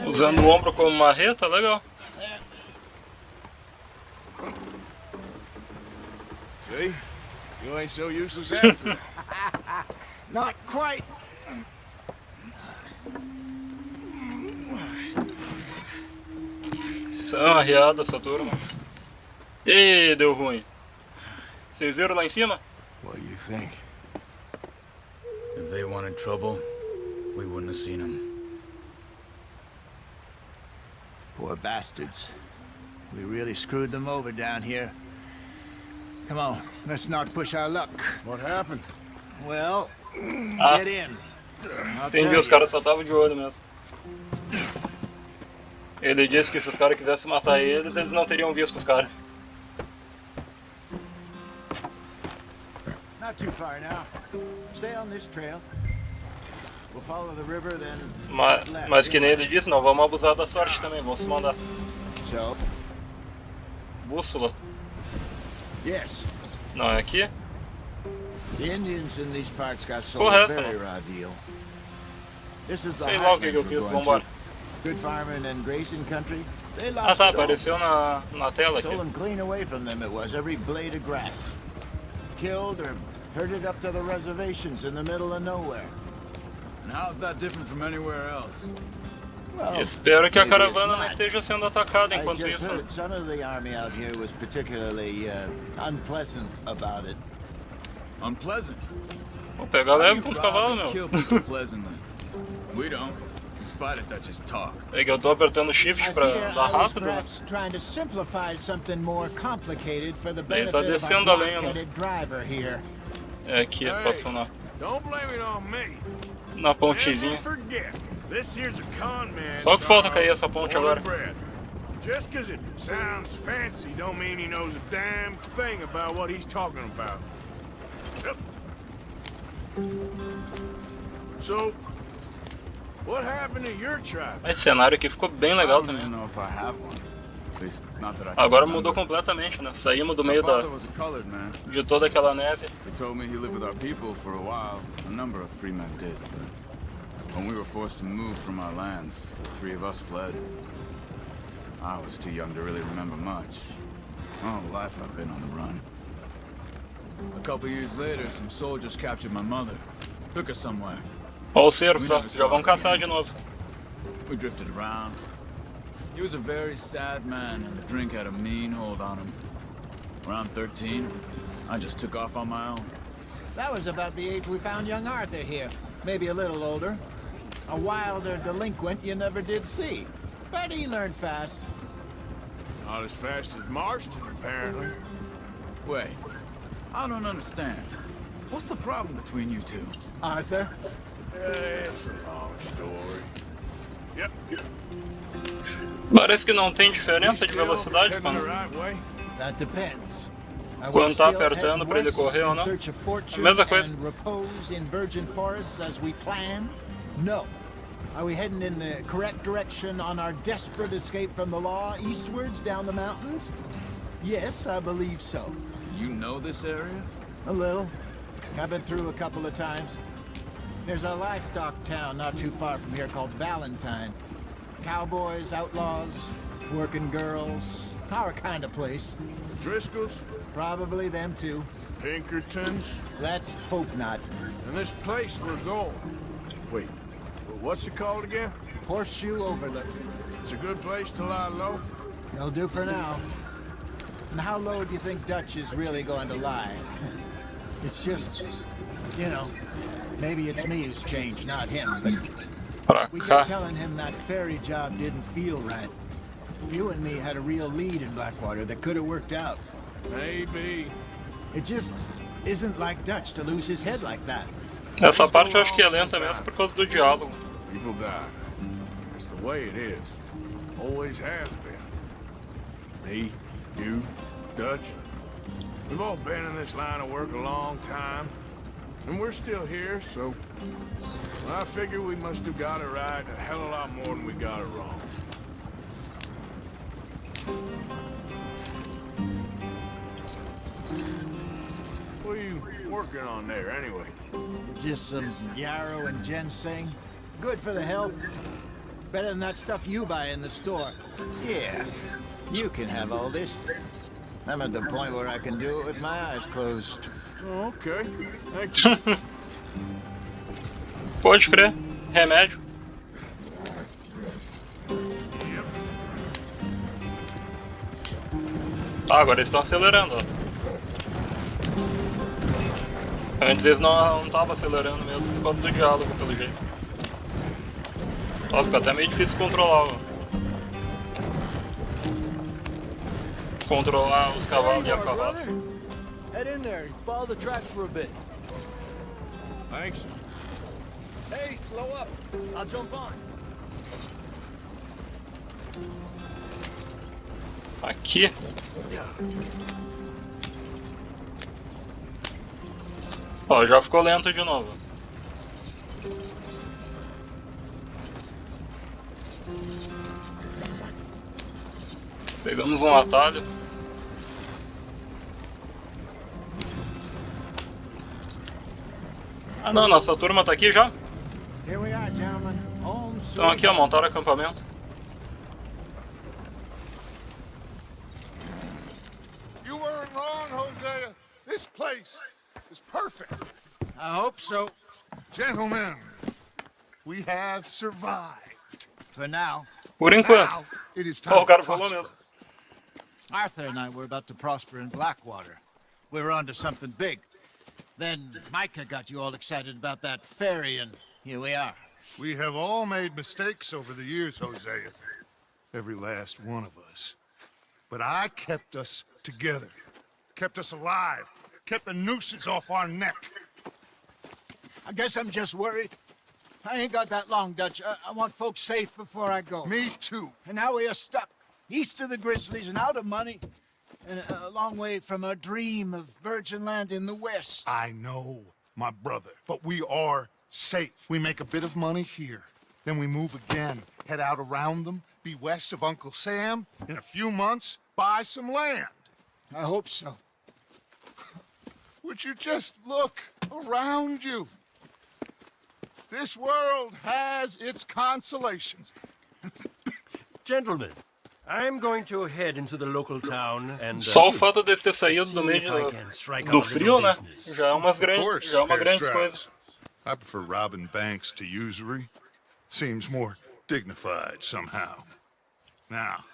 Usando o ombro como marreta, legal. See? You ain't so useless after. Not quite. Isso é uma riada essa turma. Ih, deu ruim. Vocês viram lá em cima? What do you think? If they wanted trouble, we wouldn't have seen them. Poor bastards. We really screwed them over down here. Come on, let's not push our luck. What happened? Well, Ah, get in. I'll entendi, tell os you. caras só estavam de olho mesmo. Ele disse que se os caras quisessem matar eles, eles não teriam visto os caras. Not too far now. Stay on this trail. We'll follow the river, then Mas que nem ele disse, não vamos abusar da sorte também, vamos se mandar. So, Bússola. yes. Não é aqui? The Indians in these parts got sold Porra, a essa, very mano. raw deal. This is the Sei lá o que eu highlands we're fiz, going vambora. to. Good farming and grazing country. They Ah lost tá, it all. apareceu na tela aqui. Stolen clean away from them it was, every blade of grass. Killed or herded up to the reservations in the middle of nowhere. And how's that different from anywhere else? Well, Espero que a maybe it's caravana não not. esteja sendo atacada I enquanto just isso. heard some of the army out here was particularly unpleasant about it. Unpleasant. Vou pegar leve com os cavalos, Kill meu. people pleasantly. We don't. In spite of that, just talk. É que eu tô apertando shift I pra fear andar I was rápido, né? perhaps trying to simplify something more complicated for the Ele benefit tá of our descendo a lenha, né? block-headed driver here. É aqui, passando Don't blame it on me. na Never pontezinha. forget, this here's a con man. Só que falta cair Charles, essa ponte born agora. and bred. Just 'cause it sounds fancy don't mean he knows a damn thing about what he's talking about. Yep. So, what happened to your tribe? Esse cenário aqui ficou bem legal I don't também. even know if I have one. At least not that I can Agora remember. mudou completamente, né? Saímos do My meio father was a colored man. de toda aquela neve. He told me he lived with our people for a while. A number of free men did, but when we were forced to move from our lands, the three of us fled. I was too young to really remember much. All life I've been on the run. A couple years later, some soldiers captured my mother. Took her somewhere. Ó os cervos, ó. Já vão caçar de novo. We drifted around. He was a very sad man, and the drink had a mean hold on him. Around 13, I just took off on my own. That was about the age we found young Arthur here. Maybe a little older. A wilder delinquent you never did see. But he learned fast. Not as fast as Marston, apparently. Wait, I don't understand. What's the problem between you two? Arthur? It's a long story. Yep. Parece que não tem diferença de velocidade, Heading the mano. right way? That depends. Are Quando we tá still apertando heading pra ele west correr ou in não? search of fortune Mesma coisa. and repose in virgin forests as we planned? No. Are we heading in the correct direction on our desperate escape from the law eastwards down the mountains? Yes, I believe so. You know this area? A little. I've been through a couple of times. There's a livestock town not too far from here called Valentine. Cowboys, outlaws, working girls, our kind of place. Driscoll's? Probably them too. Pinkertons? Let's hope not. And this place we're going. Wait, what's it called again? Horseshoe Overlook. It's a good place to lie low. They'll do for now. And how low do you think Dutch is really going to lie? It's just, you know, maybe it's me who's changed, not him, but Pra we cá. kept telling him that ferry job didn't feel right. You and me had a real lead in Blackwater that could have worked out. Maybe. It just isn't like Dutch to lose his head like that. Essa parte eu acho que é lenta mesmo por causa do diálogo. People die. It's the way it is. Always has been. Me, you, Dutch. We've all been in this line of work a long time. And we're still here, so I figure we must have got it right a hell of a lot more than we got it wrong. What are you working on there, anyway? Just some yarrow and ginseng. Good for the health. Better than that stuff you buy in the store. Yeah, you can have all this. I'm at the point where I can do it with my eyes closed. Oh, okay. Thank you. Pode crer. Remédio. Ah, agora eles estão acelerando, ó. Antes eles não estavam acelerando mesmo por causa do diálogo, pelo jeito. Ó, fica até meio difícil controlar, ó. Controlar os cavalos e a carroça. Head in there and follow the track for a bit. Thanks. Hey, slow up. I'll jump on. Aqui. Ó, já ficou lento de novo. Pegamos um atalho. Ah não, nossa turma tá aqui já? Estão aqui, ó, montaram acampamento. You weren't wrong, Hosea. This place is perfect. I hope so. Gentlemen, we have survived. For now. Por enquanto. Now, it is time Ó, o cara to falou prosper. mesmo. Arthur and I were about to prosper in Blackwater. We were onto something big. Then Micah got you all excited about that ferry, and here we are. We have all made mistakes over the years, Hosea. Every last one of us. But I kept us together. Kept us alive. Kept the nooses off our neck. I guess I'm just worried. I ain't got that long, Dutch. I want folks safe before I go. Me too. And now we are stuck, east of the Grizzlies and out of money, and a long way from our dream of virgin land in the west. I know, my brother, but we are safe. We make a bit of money here, then we move again, head out around them, be west of Uncle Sam, in a few months, buy some land. I hope so. Would you just look around you? This world has its consolations. Gentlemen, I'm going to head into the local town and Só o fato de ter saído do meio do frio, né? Já é uma grande coisa. I prefer robbing banks to usury. Seems more dignified somehow. Now,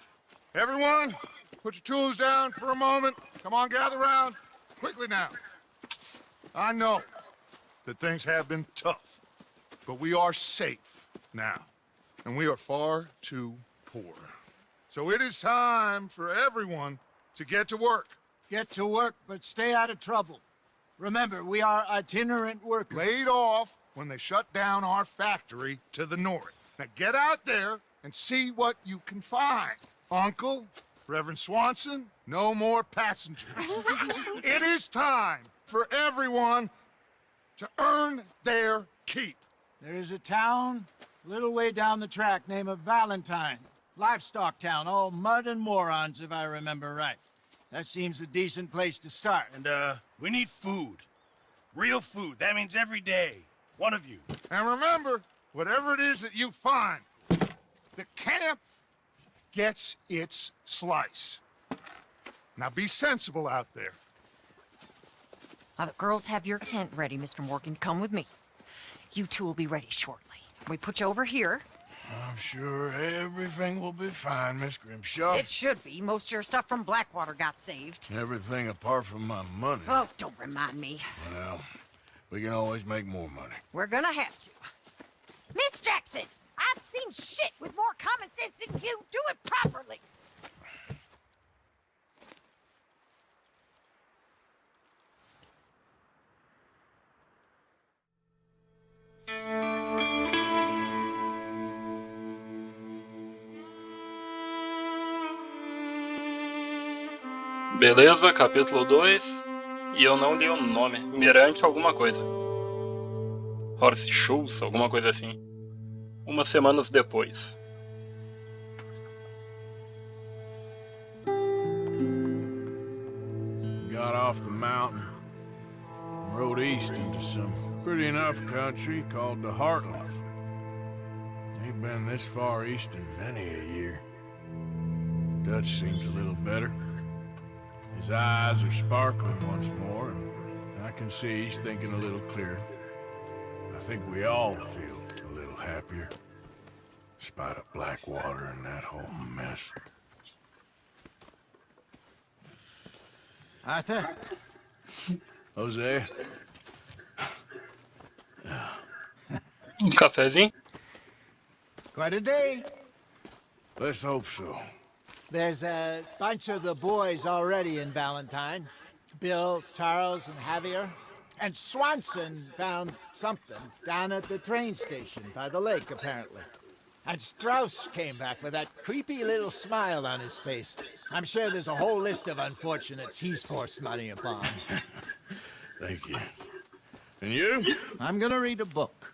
everyone, put your tools down for a moment. Come on, gather round. Quickly now. I know that things have been tough, but we are safe now, and we are far too poor. So it is time for everyone to get to work. Get to work, but stay out of trouble. Remember, we are itinerant workers. Laid off when they shut down our factory to the north. Now get out there and see what you can find. Uncle, Reverend Swanson, no more passengers. It is time for everyone to earn their keep. There is a town a little way down the track named Valentine. Livestock town, all mud and morons, if I remember right. That seems a decent place to start. And, we need food. Real food. That means every day. One of you. And remember, whatever it is that you find, the camp gets its slice. Now be sensible out there. Now the girls have your tent ready, Mr. Morgan. Come with me. You two will be ready shortly. We put you over here. I'm sure everything will be fine, Miss Grimshaw. It should be. Most of your stuff from Blackwater got saved. Everything apart from my money. Oh, don't remind me. Well, we can always make more money. We're gonna have to. Miss Jackson, I've seen shit with more common sense than you. Do it properly. Beleza, capítulo 2. E eu não li o nome. Mirante alguma coisa. Horse Shoes, alguma coisa assim. Umas semanas depois. Got off the mountain. rode east into some pretty enough country called the Heartlands. Ain't been this far east in many a year. Dutch seems a little better. His eyes are sparkling once more, and I can see he's thinking a little clearer. I think we all feel a little happier, despite of Blackwater and that whole mess. Arthur? Jose? Cafezinho? Quite a day. Let's hope so. There's a bunch of the boys already in Valentine. Bill, Charles, and Javier. And Swanson found something down at the train station by the lake, apparently. And Strauss came back with that creepy little smile on his face. I'm sure there's a whole list of unfortunates he's forced money upon. Thank you. And you? I'm gonna read a book.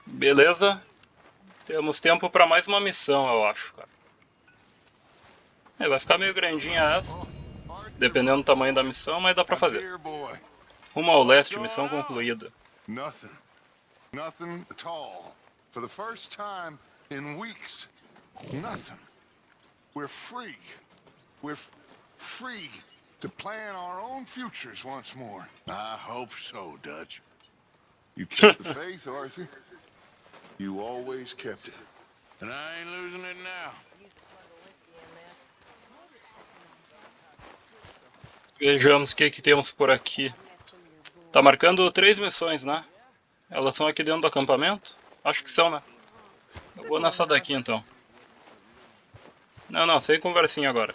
Beleza. Temos tempo para mais uma missão, eu acho, cara. Vai ficar meio grandinha essa, dependendo do tamanho da missão, mas dá pra fazer. Rumo ao leste, missão concluída. Nothing. Nothing at all. For the first time in weeks. Nothing. We're free. We're free to plan our own futures once more. I hope so, Dutch. You kept the faith, Arthur. You always kept it. And I ain't losing it now. Vejamos o que temos por aqui. Tá marcando 3 missões, né? Elas são aqui dentro do acampamento? Acho que são, né? Eu vou nessa daqui, então. Não, sem conversinha agora.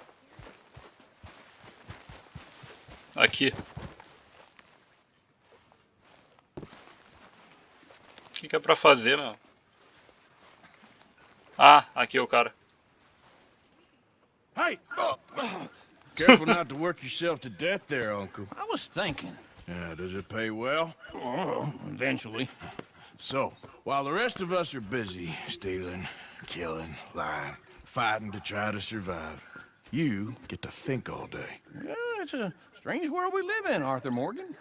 Aqui. O que é pra fazer, meu? Ah, aqui é o cara. Hey! Careful not to work yourself to death there, Uncle. I was thinking. Yeah, does it pay well? Oh, eventually. So, while the rest of us are busy stealing, killing, lying, fighting to try to survive, you get to think all day. Yeah, it's a strange world we live in, Arthur Morgan.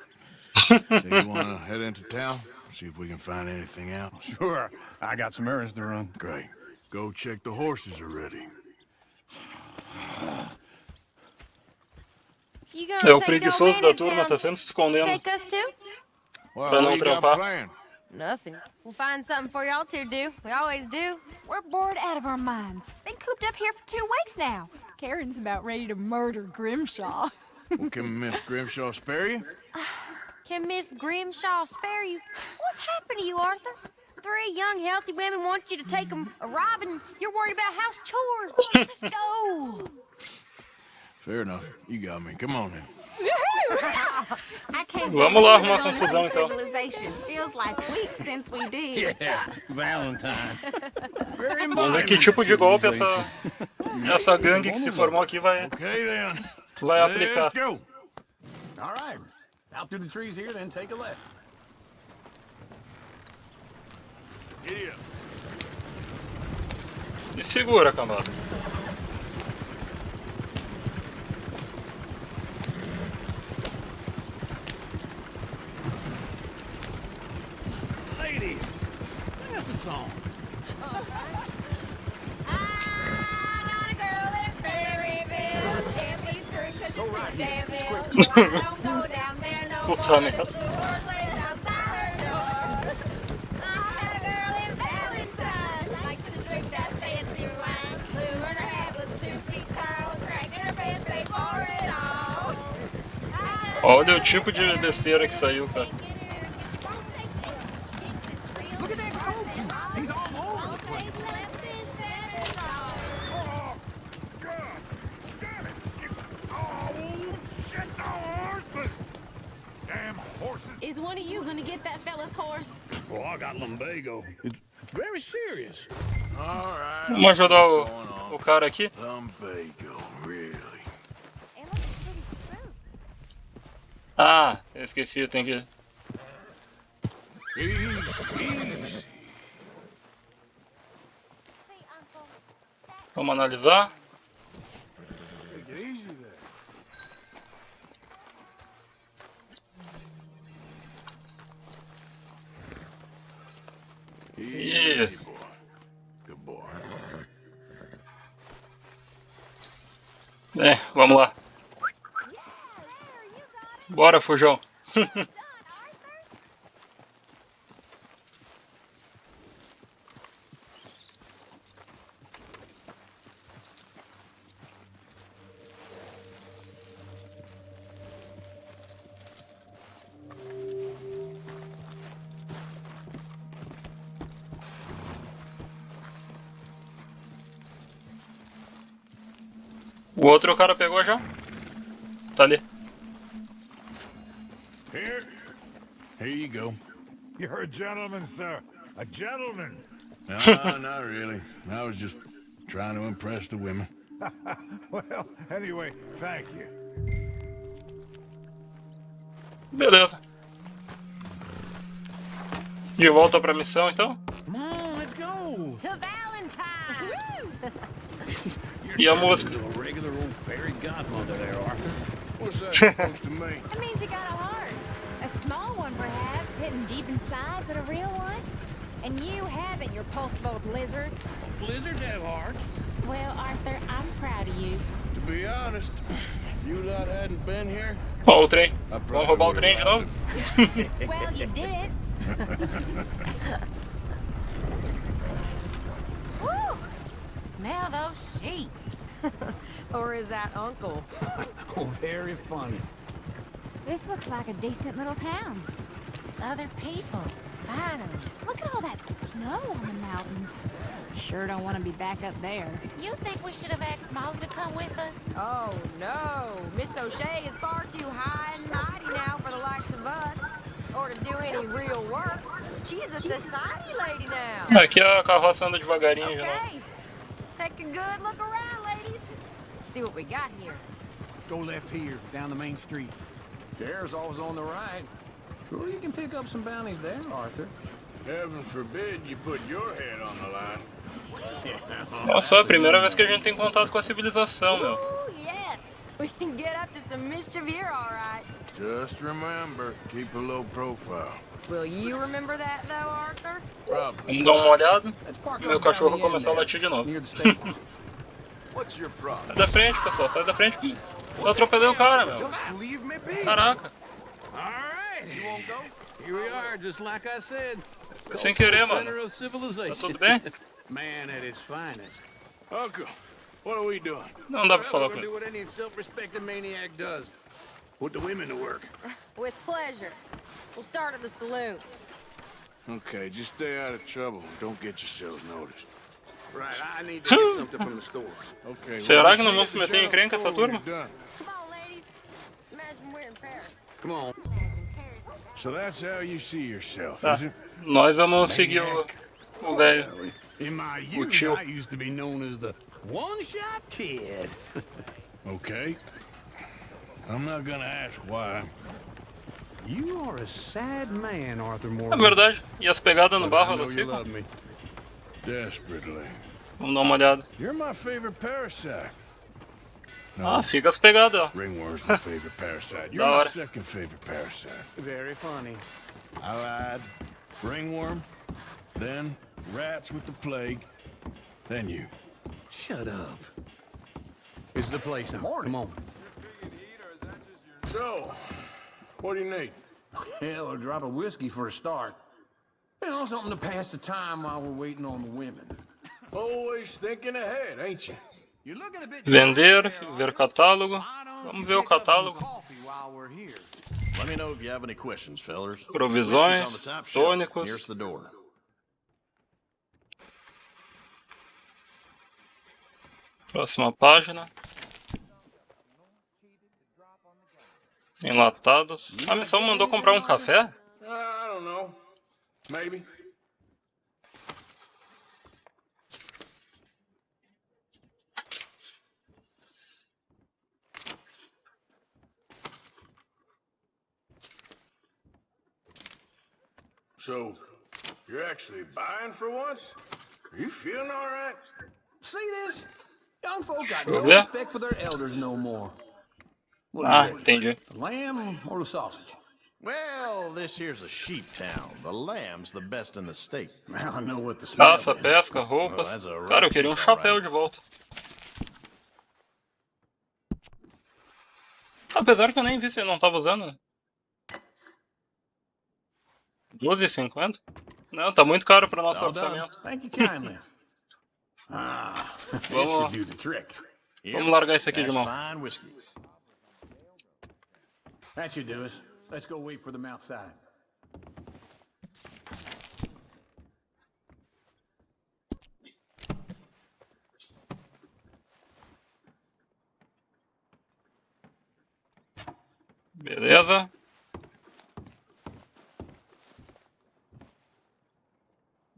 Do you want to head into town? See if we can find anything out? Sure. I got some errands to run. Great. Go check the horses are ready. O preguiçoso da turma tá sempre se escondendo pra não trampar. Nothing. We'll find something for y'all to do. We always do. We're bored out of our minds. Been cooped up here for 2 weeks now. Karen's about ready to murder Grimshaw. Well, can Miss Grimshaw spare you? Can Miss Grimshaw spare you? What's happened to you, Arthur? 3 young, healthy women want you to take them a robbing. You're worried about house chores. Let's go. Fair enough. You got me. Come on then. Vamos lá arrumar confusão então. Feels like weeks since we did. Yeah, Valentine. Vamos ver que tipo de golpe essa gangue que se formou aqui vai aplicar. All right. Out through the trees here, then take a left. Me segura, cambada. Ladies, sing us a song. Puta merda. Olha o tipo de besteira que saiu, cara. Is one of you gonna get that fella's horse? Oh, I got lumbago. It's very serious. All right. Vamos ajudar o cara aqui. Lumbago, really? Ah, eu esqueci, tem que... Vamos analisar. Vamos lá. Bora, fujão. O outro cara pegou já? Tá ali. Here you go. You're a gentleman, sir. A gentleman. No, not really. I was just trying to impress the women. Well, anyway, thank you. Beleza. De volta pra missão, então? Come on, let's go. To Valentine. E a música? A regular old fairy godmother there, Arthur. What's that supposed to mean? It means you got a heart. A small one, perhaps, hidden deep inside, but a real one. And you haven't, you pulseful old lizard. Blizzards have hearts. Well, Arthur, I'm proud of you. To be honest, if you lot hadn't been here, Ó, o trem. Vamos roubar o trem de novo? Well, you did. Woo! Smell those sheep. Or is that Uncle? Oh, very funny. This looks like a decent little town. Other people. Finally. Look at all that snow on the mountains. Sure don't want to be back up there. You think we should have asked Molly to come with us? Oh, no. Miss O'Shea is far too high and mighty now for the likes of us. Or to do any real work. She's a society lady now. Aqui a carroça anda devagarinho de novo. Okay. Take a good look around, ladies. See what we got here. Go left here, down the main street. There's always on the right. Sure, you can pick up some bounties there, Arthur. heaven forbid you put your head on the line. Nossa, é a primeira vez que a gente tem contato com a civilização, meu. Oh, yes. We can get up to some mischief here, all right. Just remember, keep a low profile. Will you remember that, though, Arthur? Vamos dar uma olhada e meu cachorro começar a latir de novo. Sai da frente, pessoal, sai da frente. Eu atropelei o cara, meu. Caraca. Here we are, just like I said. Foi sem querer, mano. Tá tudo bem? Man at his finest. Uncle, what are we doing? Não dá pra falar com We're ele. gonna do what any self-respecting maniac does. Put the women to work. With pleasure. We'll start at the saloon. Okay, just stay out of trouble and don't get yourselves noticed. Right, I need to get something from the stores. Okay. Será que não vão se meter em encrenca essa turma? Come on, ladies. Imagine we're in Paris. Come on. So that's how you see yourself, Tá. is it? Nós vamos seguir o velho. In my O youth, tio. I used to be known as the one-shot kid. Okay. I'm not gonna ask why. You are a sad man, Arthur É Morgan. verdade. E as pegadas no But I barro know da you Cico? love me. Desperately. Vamos dar uma olhada. You're my favorite parasite. Ah, fica as pegadas, ó. Ringworm's my favorite parasite. You're Da my hora. second favorite parasite. Very funny. I lied. Ringworm, then rats with the plague, then you. Shut up. It's the place now. Come on. So, what do you need? Hell, a drop of whiskey for a start. You know, something to pass the time while we're waiting on the women. Always thinking ahead, ain't you? You're looking a bit Vender, ver catálogo. Vamos ver o catálogo. Let me know if you have any questions, fellas. Provisões, Whiskey's on the top shelf, nearest tônicos. the door. Próxima página. Enlatados. A missão mandou comprar um café? I don't know. Maybe. So, you're actually buying for once? Are you feeling all right? See this? Young folk got Deixa no eu ver. respect for their elders no more. What Ah, do you want? entendi. The lamb or the sausage? Well, this here's a sheep town. The lamb's the best in the state. I know what the smell Caça, is. pesca, roupas. Cara, eu queria um chapéu de volta. Apesar que eu nem vi se ele não tava usando. 12,50? Não, tá muito caro para nosso orçamento. Vamos largar isso aqui de mão. That should do us. Let's go wait for them outside. Beleza.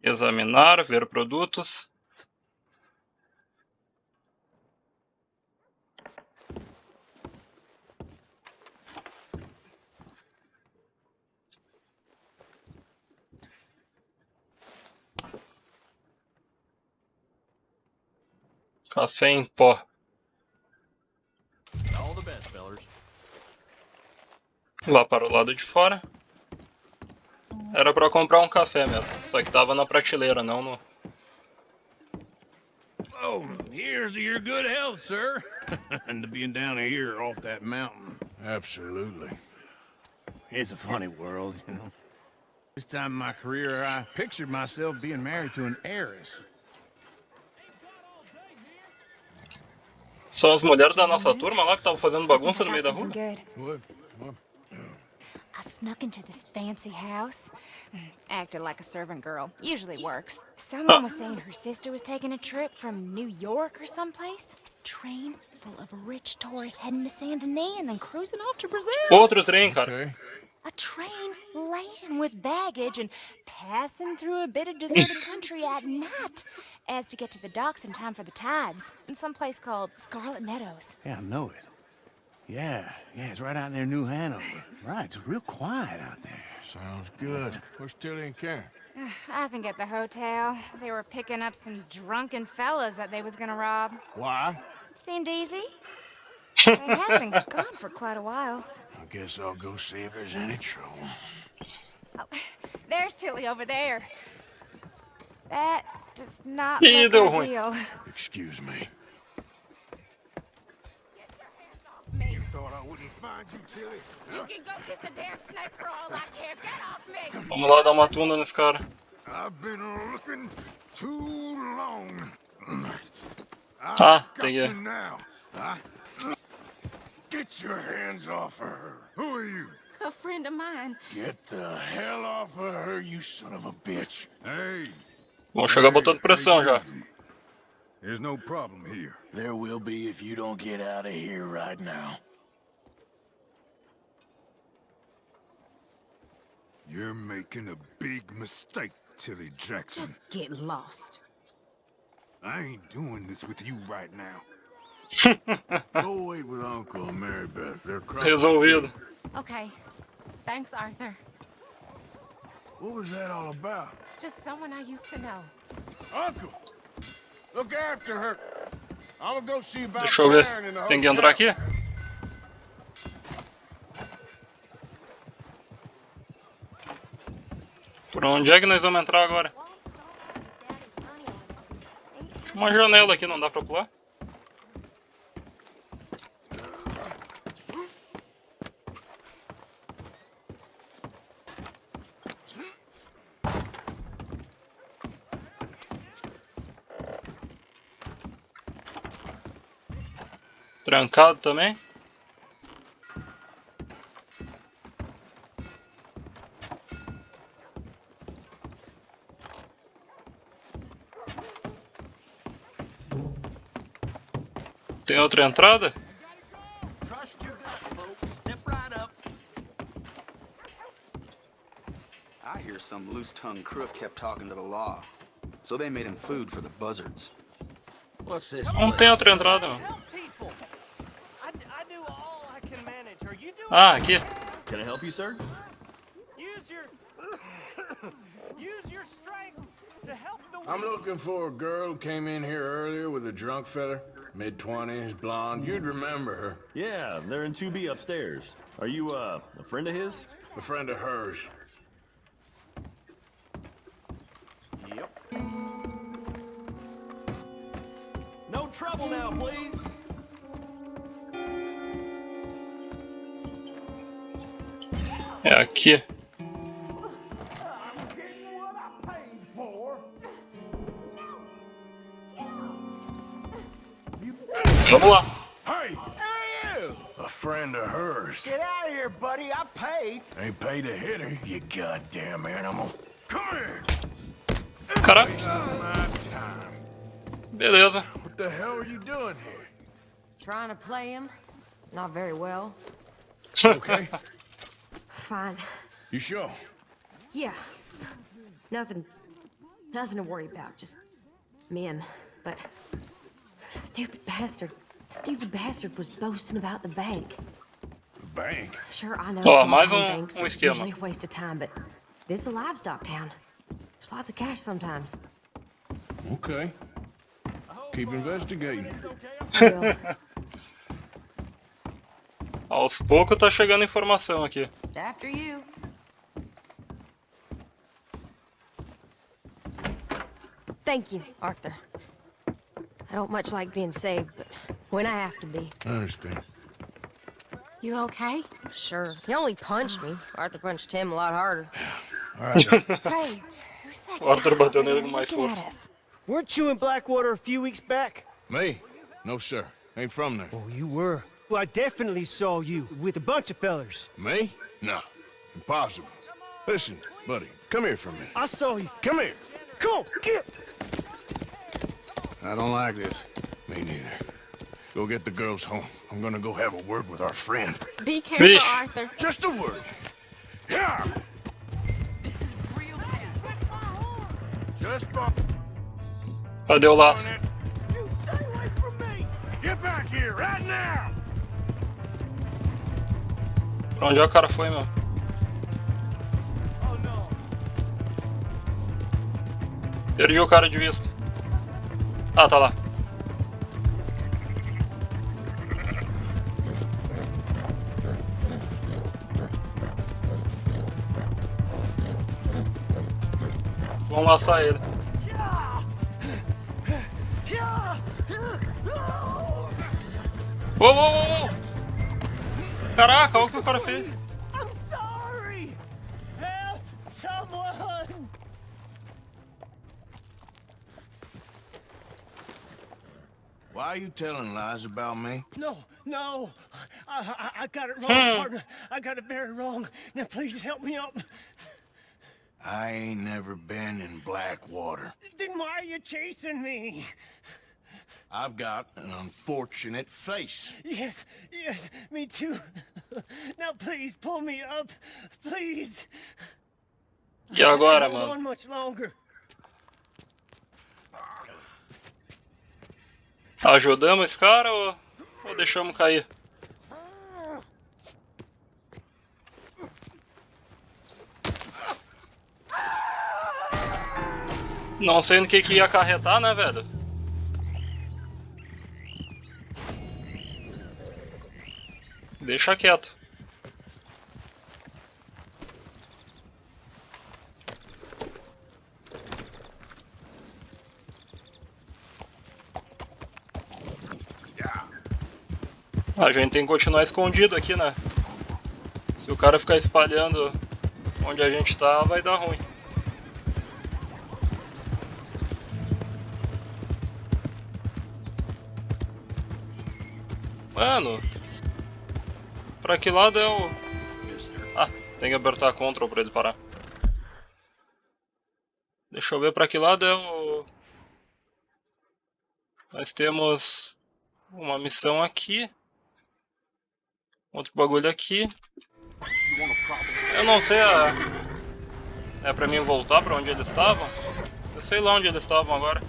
Examinar, ver produtos. Café em pó. Lá para o lado de fora. Era para comprar um café mesmo, só que tava na prateleira, não no... Oh, here's to your good health, sir. And to being down here off that mountain. Absolutely. It's a funny world, you know. This time in my career, I pictured myself being married to an heiress. São as mulheres da nossa turma lá que estavam fazendo bagunça no meio da rua? I snuck into this fancy house. Acted like a servant girl. Usually works. Someone was saying her sister was taking a trip from New York or someplace. Train full of rich tourists heading to Saint Denis and then cruising off to Brazil. Outro trem, cara. A train laden with baggage and passing through a bit of deserted country at night as to get to the docks in time for the tides in some place called Scarlet Meadows. Yeah, I know it. Yeah, it's right out near New Hanover. Right, it's real quiet out there. Sounds good. Where's Tilly and Karen? I think at the hotel. They were picking up some drunken fellas that they was gonna rob. Why? Seemed easy. They had been gone for quite a while. I guess I'll go see if there's any trouble. Oh, there's Tilly over there. That does not look ideal. Excuse me. You thought I wouldn't find you, Tilly? You can go kiss a damn snake for all I care. Get off me! Vamos lá dar uma tunda nesse cara. I've been looking too long. Tem que... Now. Get your hands off of her. Who are you? A friend of mine. Get the hell off of her, you son of a bitch. Hey. Vamos chegar botando pressão já. There's no problem here. There will be if you don't get out of here right now. You're making a big mistake, Tilly Jackson. Just get lost. I ain't doing this with you right now. Go wait with Uncle and Mary Beth. They're Resolvido. Okay. Thanks, Arthur. What was that all about? Just someone I used to know. Uncle! Look after her. I'm gonna go see about Deixa eu ver. Karen in the Tem que entrar aqui? Por onde é que nós vamos entrar agora? Tinha uma janela aqui, não dá pra pular? Trancado também? Tem outra entrada? I hear some loose-tongued crook kept talking to the law, so they made him food for the buzzards. What's this? Não tem outra entrada, mano. Ah, aqui. Can I help you, sir? Use your strength to help the... I'm looking for a girl who came in here earlier with a drunk fella. Mid-20s, blonde. You'd remember her. Yeah, they're in 2B upstairs. Are you, a friend of his? A friend of hers. Yep. No trouble now, please. É aqui. Vamos lá. Hey! A friend of hers. Get out of here, buddy. I paid. Ain't paid to hit her, you goddamn animal. Come here. Caraca. My time. Beleza. What the hell are you doing here? Trying to play him? Not very well. Okay. Fine. You sure? Yeah. Nothing to worry about. Just men. But stupid bastard was boasting about the bank. The bank? Sure, I know. Ó, mais banks are esquema. usually a waste of time, but this is a livestock town. There's lots of cash sometimes. Okay. Keep investigating. Aos poucos tá chegando informação aqui. After you. Thank you, Arthur. I don't much like being saved, but when I have to be. I understand. You okay? Sure. He only punched me. Arthur punched him a lot harder. All right. Hey, who's that O Arthur guy bateu over nele there com mais looking at força. us? Weren't you in Blackwater a few weeks back? Me? No, sir. Ain't from there. Oh, you were. Well, I definitely saw you with a bunch of fellers. Me? No. Impossible. Listen, buddy, come here for a minute. I saw you. Come here. Come on, get! I don't like this. Me neither. Go get the girls home. I'm gonna go have a word with our friend. Be careful, Vixe. Arthur. Just a word. Yeah. Just Cadê o laço? Get back here right now. Pra onde é o cara foi, meu? Perdi o cara de vista. Ah, tá lá. Vamos laçar ele. Uou, uou, uou, uou. Caraca, olha o que o cara fez. I'm sorry! Help someone! Why are you telling lies about me? No. I got it wrong, partner. I got it very wrong. Now please help me up. I ain't never been in Blackwater. Then why are you chasing me? I've got an unfortunate face. Yes, me too. Now please pull me up, please. E agora, I can't hold on mano? much longer. Ajudamos esse cara ou deixamos cair? Não sei no que ia acarretar, né, velho? Deixa quieto. A gente tem que continuar escondido aqui, né? Se o cara ficar espalhando onde a gente tá, vai dar ruim. Mano, pra que lado é o... Ah, tem que apertar Ctrl pra ele parar. Deixa eu ver pra que lado é o... Nós temos uma missão aqui. Outro bagulho aqui. Eu não sei é pra mim voltar pra onde eles estavam? Eu sei lá onde eles estavam agora.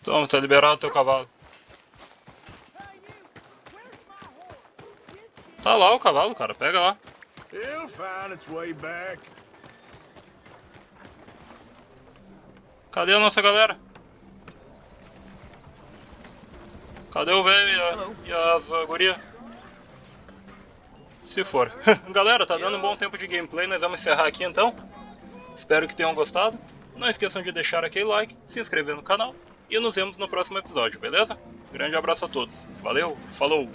Toma, tá liberado o teu cavalo. Tá lá o cavalo, cara. Pega lá. It'll find its way back. Cadê a nossa galera? Cadê o velho e as gurias? Se for. Galera, tá dando um bom tempo de gameplay. Nós vamos encerrar aqui então. Espero que tenham gostado. Não esqueçam de deixar aquele like, se inscrever no canal e nos vemos no próximo episódio, beleza? Grande abraço a todos. Valeu, falou!